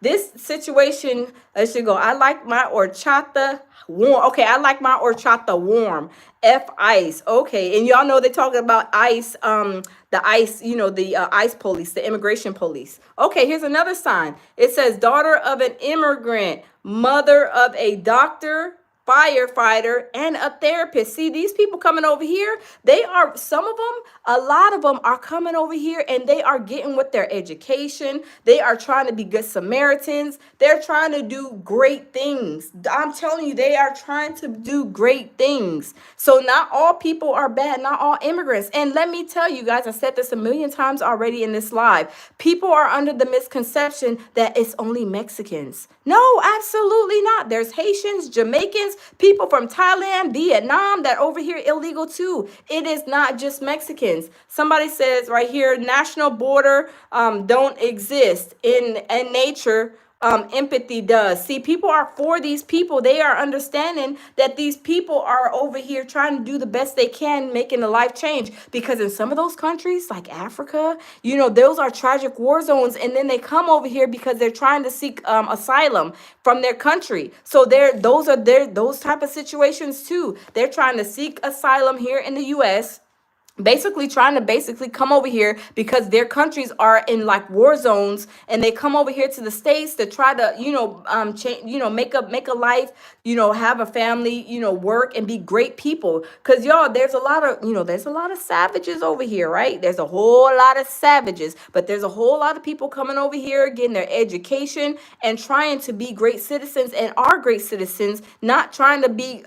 this situation, let's just go. I like my horchata warm. Okay, I like my horchata warm. F ice. Okay, and y'all know they're talking about ICE, the ICE, the ICE police, the immigration police. Okay, here's another sign. It says daughter of an immigrant, mother of a doctor, firefighter, and a therapist. See, these people coming over here, some of them, a lot of them are coming over here and they are getting with their education. They are trying to be good Samaritans. They're trying to do great things. I'm telling you, they are trying to do great things. So not all people are bad, not all immigrants. And let me tell you guys, I said this a million times already in this live. People are under the misconception that it's only Mexicans. No, absolutely not. There's Haitians, Jamaicans, people from Thailand, Vietnam that over here illegal too. It is not just Mexicans. Somebody says right here, national border don't exist in nature. Empathy does. See, people are for these people. They are understanding that these people are over here trying to do the best they can, making a life change. Because in some of those countries, like Africa, those are tragic war zones. And then they come over here because they're trying to seek asylum from their country. So those type of situations too. They're trying to seek asylum here in the U.S., basically trying to come over here because their countries are in like war zones, and they come over here to the States to try to make a life, have a family, work and be great people. Because y'all, there's a lot of savages over here, right? There's a whole lot of savages, but there's a whole lot of people coming over here getting their education and trying to be great citizens, and are great citizens, not trying to be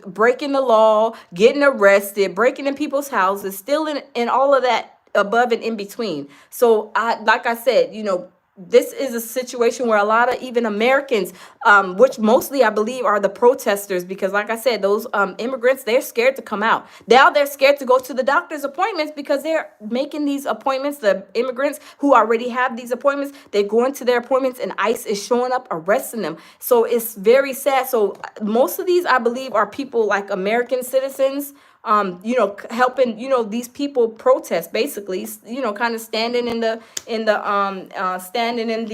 breaking the law, getting arrested, breaking in people's houses, stealing, and all of that above and in between. So like I said, this is a situation where a lot of even Americans, which mostly I believe are the protesters, because like I said, those immigrants, they're scared to come out. Now they're scared to go to the doctor's appointments because they're making these appointments. The immigrants who already have these appointments, they're going to their appointments and ICE is showing up, arresting them. So it's very sad. So most of these, I believe, are people like American citizens, helping, these people protest, basically, kind of standing standing in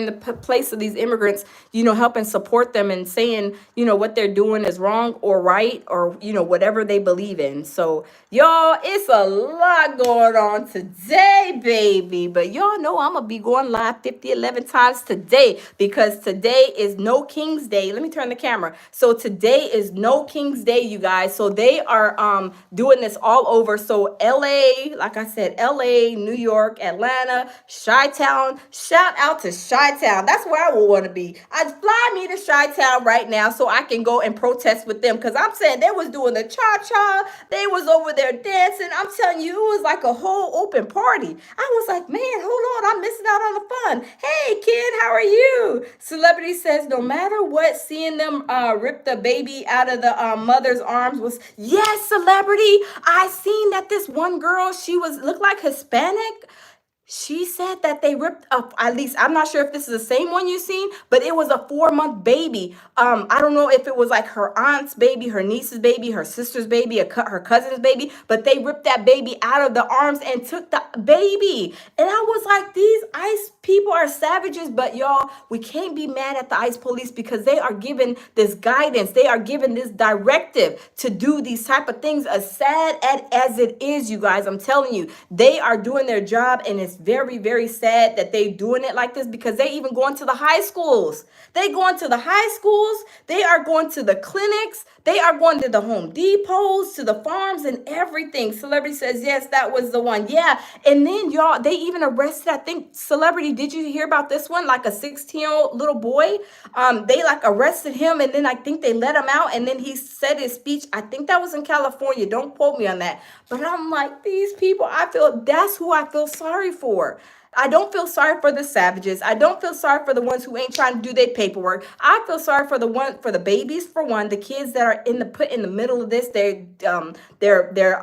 the place of these immigrants, helping support them and saying, what they're doing is wrong or right, or, whatever they believe in. So y'all, it's a lot going on today, baby. But y'all know I'm going to be going live 11 times today, because today is No King's Day. Let me turn the camera. So today is No King's Day, you guys. So they are doing this all over. So LA, like I said, LA, New York, Atlanta, Chi-Town. Shout out to Chi-Town. That's where I would want to be. I'd fly me to Chi-Town right now so I can go and protest with them, because I'm saying they was doing the cha-cha. They was over there dancing. I'm telling you, it was like a whole open party. I was like, man, hold on, I'm missing out on the fun. Hey, kid, how are you? Celebrity says, no matter what, seeing them rip the baby out of the mother's arms was, yes, celebrity. I seen that this one girl, she looked like Hispanic. She said that they ripped up, at least I'm not sure if this is the same one you've seen, but it was a 4-month baby. I don't know if it was like her aunt's baby, her niece's baby, her sister's baby, her cousin's baby, but they ripped that baby out of the arms and took the baby. And I was like, these ICE people are savages, but y'all, we can't be mad at the ICE police because they are given this guidance. They are given this directive to do these type of things. As sad as it is, you guys, I'm telling you, they are doing their job, and it's very, very sad that they doing it like this because they even going to the high schools. They going to the high schools. They are going to the clinics. They are going to the Home Depots, to the farms and everything. Celebrity says, yes, that was the one. Yeah. And then y'all, they even arrested, I think, Celebrity, did you hear about this one? Like a 16-year-old little boy. They like arrested him, and then I think they let him out, and then he said his speech. I think that was in California. Don't quote me on that. But I'm like, these people, that's who I feel sorry for. I don't feel sorry for the savages. I don't feel sorry for the ones who ain't trying to do their paperwork. I feel sorry for the babies, for one, the kids that are put in the middle of this. Their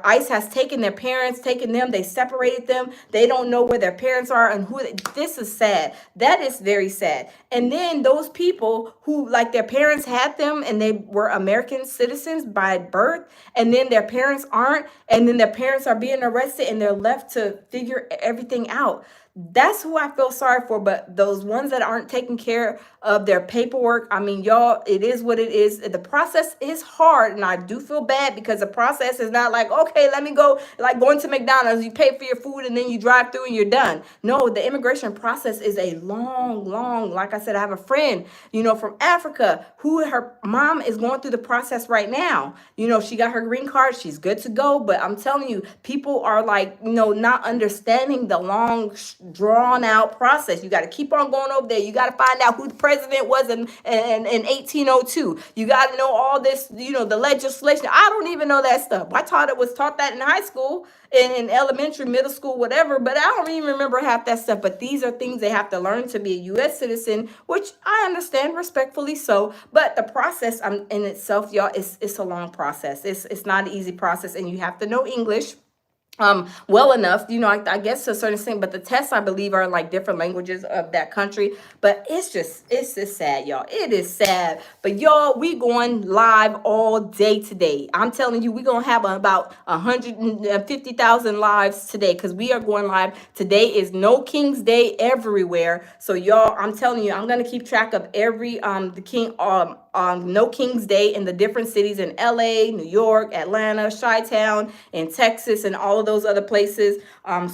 ICE has taken their parents, taken them, they separated them. They don't know where their parents are and this is sad. That is very sad. And then those people who, like, their parents had them and they were American citizens by birth, and then their parents aren't, and then their parents are being arrested and they're left to figure everything out. That's who I feel sorry for. But those ones that aren't taking care of their paperwork, I mean, y'all, it is what it is. The process is hard, and I do feel bad because the process is not like, okay, let me go, like going to McDonald's, you pay for your food and then you drive through and you're done. No, the immigration process is a long, like I said, I have a friend, from Africa who her mom is going through the process right now. She got her green card, she's good to go. But I'm telling you, people are like, not understanding the long, drawn out process. You got to keep on going over there. You got to find out who the president was in 1802. You got to know all this, the legislation. I don't even know that stuff. I was taught that in high school, in elementary, middle school, whatever, but I don't even remember half that stuff. But these are things they have to learn to be a U.S. citizen, which I understand, respectfully so. But the process in itself, y'all, it's a long process. It's not an easy process, and you have to know English well enough, I guess to a certain extent, but the tests, I believe, are in like different languages of that country. But it's just sad, y'all. It is sad. But y'all, we going live all day today. I'm telling you, we're going to have about 150,000 lives today because we are going live. Today is No King's Day everywhere. So y'all, I'm telling you, I'm going to keep track of every, No King's Day in the different cities in LA, New York, Atlanta, Chi-Town, and Texas, and all of those other places.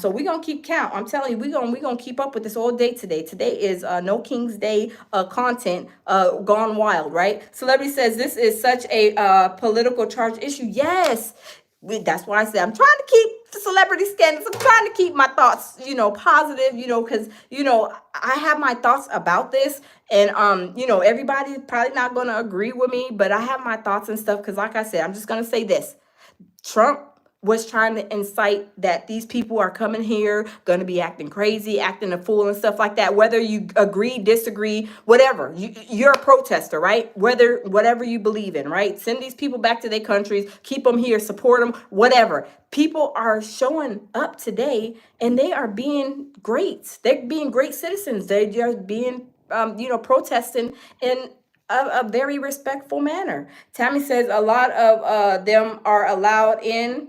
So we're gonna keep count. I'm telling you, we're gonna keep up with this all day today. Today is No King's Day content gone wild, right? Celebrity says this is such a political charged issue. Yes. That's why I said I'm trying to keep the celebrity scandals. I'm trying to keep my thoughts, positive, because, I have my thoughts about this. And, everybody's probably not going to agree with me, but I have my thoughts and stuff. Because like I said, I'm just going to say this. Trump was trying to incite that these people are coming here, going to be acting crazy, acting a fool and stuff like that. Whether you agree, disagree, whatever, you're a protester, right? Whatever you believe in, right? Send these people back to their countries, keep them here, support them, whatever. People are showing up today and they are being great. They're being great citizens. They're just being, protesting in a very respectful manner. Tammy says a lot of them are allowed in.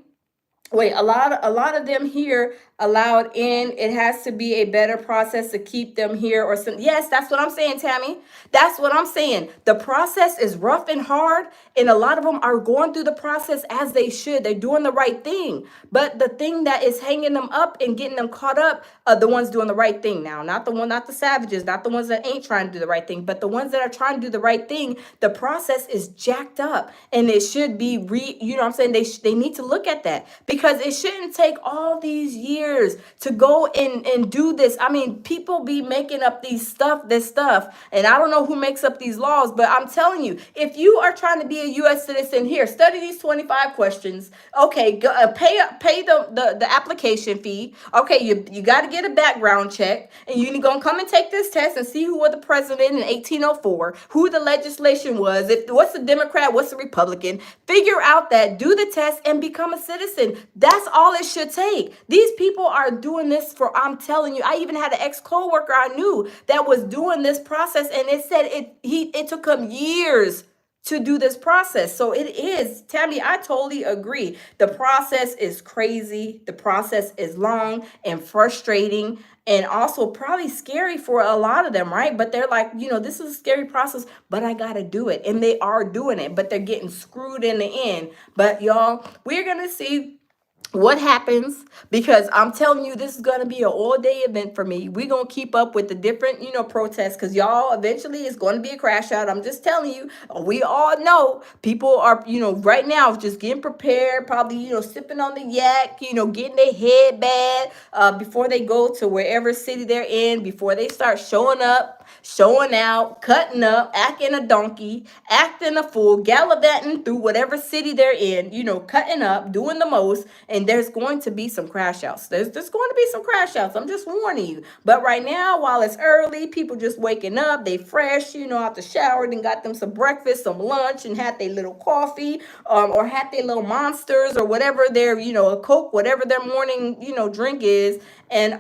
Wait, a lot of them here allowed in. It has to be a better process to keep them here or some. Yes, that's what I'm saying, Tammy. That's what I'm saying. The process is rough and hard, and a lot of them are going through the process as they should. They're doing the right thing. But the thing that is hanging them up and getting them caught up are the ones doing the right thing now. Not the savages, not the ones that ain't trying to do the right thing, but the ones that are trying to do the right thing. The process is jacked up, and it should be they need to look at that, because it shouldn't take all these years to go and do this. I mean, people be making up this stuff, and I don't know who makes up these laws, but I'm telling you, if you are trying to be a U.S. citizen, here, study these 25 questions. Okay, go, pay the application fee. Okay, you got to get a background check, and you're going to come and take this test and see who was the president in 1804, who the legislation was, what's the Democrat, what's the Republican. Figure out that, do the test, and become a citizen. That's all it should take. These people are doing this for, I'm telling you, I even had an ex-coworker I knew that was doing this process, and it said it took him years to do this process. So it is, Tammy, I totally agree. The process is crazy. The process is long and frustrating and also probably scary for a lot of them, right? But they're like, this is a scary process, but I got to do it. And they are doing it, but they're getting screwed in the end. But y'all, we're going to see what happens, because I'm telling you, this is going to be an all-day event for me. We're going to keep up with the different protests, because y'all, eventually it's going to be a crash out. I'm just telling you, we all know people are right now just getting prepared, probably sipping on the yak, getting their head bad before they go to wherever city they're in, before they start showing up, showing out, cutting up, acting a donkey, acting a fool, gallivanting through whatever city they're in, cutting up, doing the most. And there's going to be some crash outs. There's going to be some crash outs. I'm just warning you. But right now, while it's early, people just waking up, they fresh, out the shower, then got them some breakfast, some lunch, and had their little coffee, or had their little monsters, or whatever their, a Coke, whatever their morning, drink is. And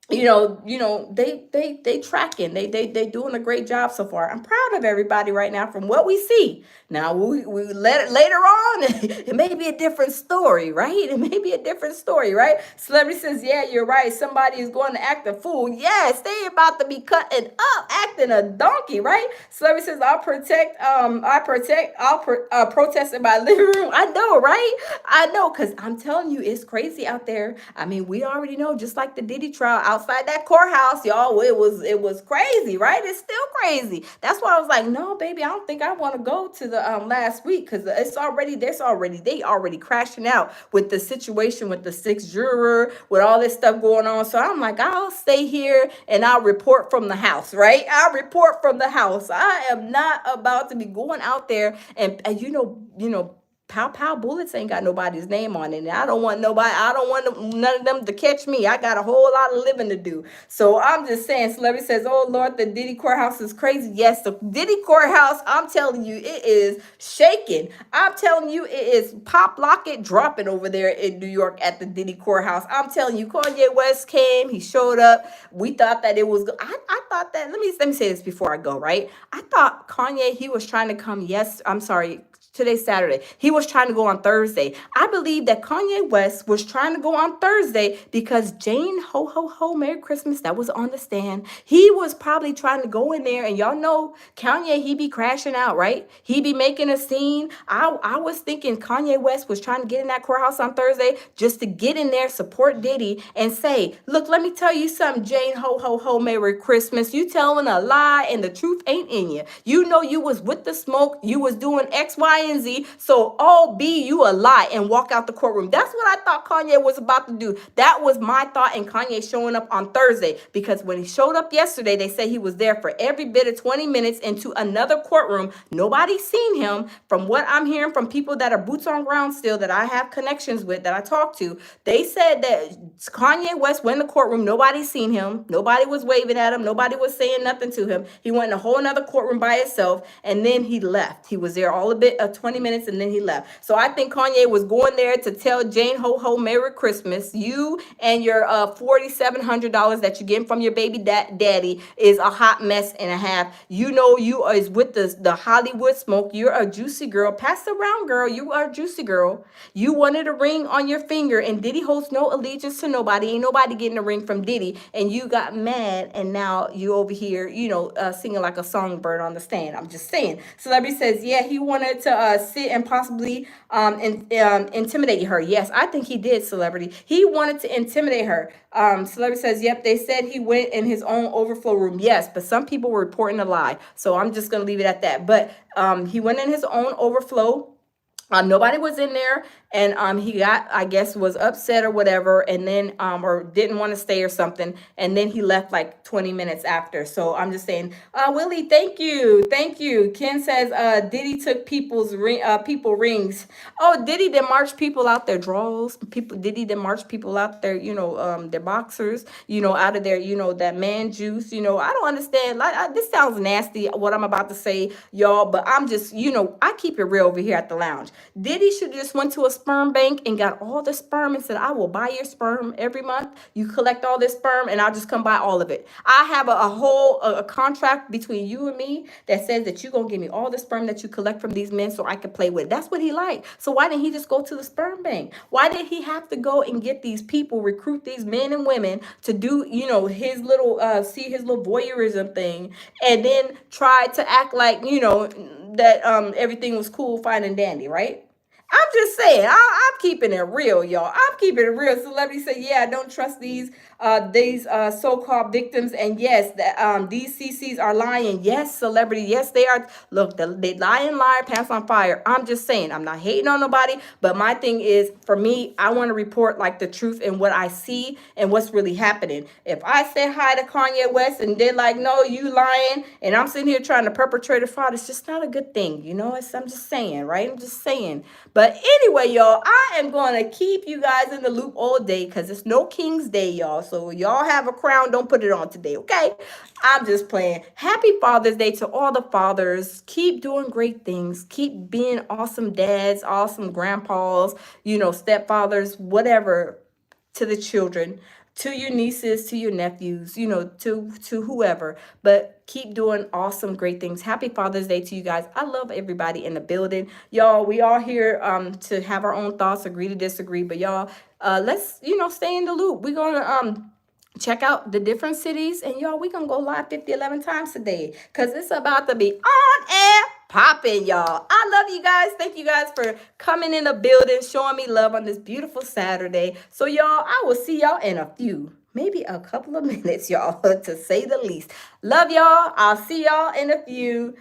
they tracking, they doing a great job so far. I'm proud of everybody right now from what we see. Now we let it later on. It may be a different story, right? It may be a different story, right? Celebrity says, yeah, you're right. Somebody is going to act a fool. Yes, they about to be cutting up, acting a donkey, right? Celebrity says, I'll protest in my living room. I know, right? I know, because I'm telling you, it's crazy out there. I mean, we already know, just like the Diddy trial outside that courthouse, y'all, it was crazy, right? It's still crazy. That's why I was like, no, baby, I don't think I want to go to the last week, because they already crashing out with the situation with the sixth juror, with all this stuff going on. So I'm like, I'll stay here and I'll report from the house, right? I'll report from the house. I am not about to be going out there and pow pow bullets ain't got nobody's name on it, and I don't want none of them to catch me. I got a whole lot of living to do. So I'm just saying, celebrity says, oh Lord, the Diddy courthouse is crazy. Yes, the Diddy courthouse, I'm telling you, it is shaking. I'm telling you, it is pop locket dropping over there in New York at the Diddy courthouse. I'm telling you, Kanye West came, he showed up. We thought that it was, I thought that, let me say this before I go, right? I thought Kanye, he was trying to come, today's Saturday. He was trying to go on Thursday. I believe that Kanye West was trying to go on Thursday because Jane Ho Ho Ho Merry Christmas, that was on the stand. He was probably trying to go in there, and y'all know Kanye, he be crashing out, right? He be making a scene. I was thinking Kanye West was trying to get in that courthouse on Thursday just to get in there, support Diddy, and say, look, let me tell you something, Jane Ho Ho Ho Merry Christmas. You telling a lie and the truth ain't in you. You know you was with the smoke. You was doing X, Y, and Z. So all be you a lie and walk out the courtroom. That's what I thought Kanye was about to do. That was my thought in Kanye showing up on Thursday, because when he showed up yesterday, they said he was there for every bit of 20 minutes into another courtroom. Nobody's seen him. From what I'm hearing from people that are boots on ground still, that I have connections with, that I talk to, they said that Kanye West went in the courtroom. Nobody's seen him. Nobody was waving at him. Nobody was saying nothing to him. He went in a whole another courtroom by himself, and then he left. He was there all a bit of 20 minutes, and then he left. So I think Kanye was going there to tell Jane Ho Ho Merry Christmas. You and your $4,700 that you're getting from your baby daddy is a hot mess and a half. You know you is with the Hollywood smoke. You're a juicy girl. Pass it around, girl. You are a juicy girl. You wanted a ring on your finger, and Diddy holds no allegiance to nobody. Ain't nobody getting a ring from Diddy, and you got mad, and now you over here, singing like a songbird on the stand. I'm just saying. Celebrity says, yeah, he wanted to sit and possibly intimidate her. Yes, I think he did, celebrity. He wanted to intimidate her. Celebrity says, yep, they said he went in his own overflow room. Yes, but some people were reporting a lie. So I'm just going to leave it at that. But he went in his own overflow. Nobody was in there, and he got, I guess, was upset or whatever, and then or didn't want to stay or something, and then he left like 20 minutes after. So I'm just saying, Willie, thank you. Ken says Diddy took people rings. Oh, Diddy did march people out their drawers. Diddy did march people out their their boxers, out of their that man juice. I don't understand. This sounds nasty what I'm about to say, y'all, but I'm just I keep it real over here at the lounge. Diddy should have just went to a sperm bank and got all the sperm and said, I will buy your sperm every month. You collect all this sperm and I'll just come buy all of it. I have a whole contract between you and me that says that you're going to give me all the sperm that you collect from these men so I can play with. That's what he liked. So why didn't he just go to the sperm bank? Why did he have to go and get these people, recruit these men and women to do, his little, see his little voyeurism thing, and then try to act like, that everything was cool, fine, and dandy, right? I'm just saying, I'm keeping it real, y'all. I'm keeping it real. Celebrities say, yeah, I don't trust these so-called victims, and yes, that these CCs are lying. Yes, celebrity, yes, they are. Look, they lie and lie, pants on fire. I'm just saying, I'm not hating on nobody, but my thing is, for me, I want to report like the truth and what I see and what's really happening. If I say hi to Kanye West and they're like, no, you lying, and I'm sitting here trying to perpetrate a fraud, it's just not a good thing, I'm just saying, right? I'm just saying. But anyway, y'all, I am going to keep you guys in the loop all day because it's no King's Day, y'all. So y'all have a crown, don't put it on today, okay? I'm just playing. Happy Father's Day to all the fathers. Keep doing great things. Keep being awesome dads, awesome grandpas, stepfathers, whatever, to the children, to your nieces, to your nephews, to whoever. But keep doing awesome, great things. Happy Father's Day to you guys. I love everybody in the building. Y'all, we all here to have our own thoughts, agree to disagree. But y'all, let's, stay in the loop. We're going to check out the different cities, and y'all, we gonna go live 11 times today because it's about to be on air popping, y'all. I love you guys. Thank you guys for coming in the building, showing me love on this beautiful Saturday. So y'all, I will see y'all in a few, maybe a couple of minutes, y'all, to say the least. Love y'all. I'll see y'all in a few.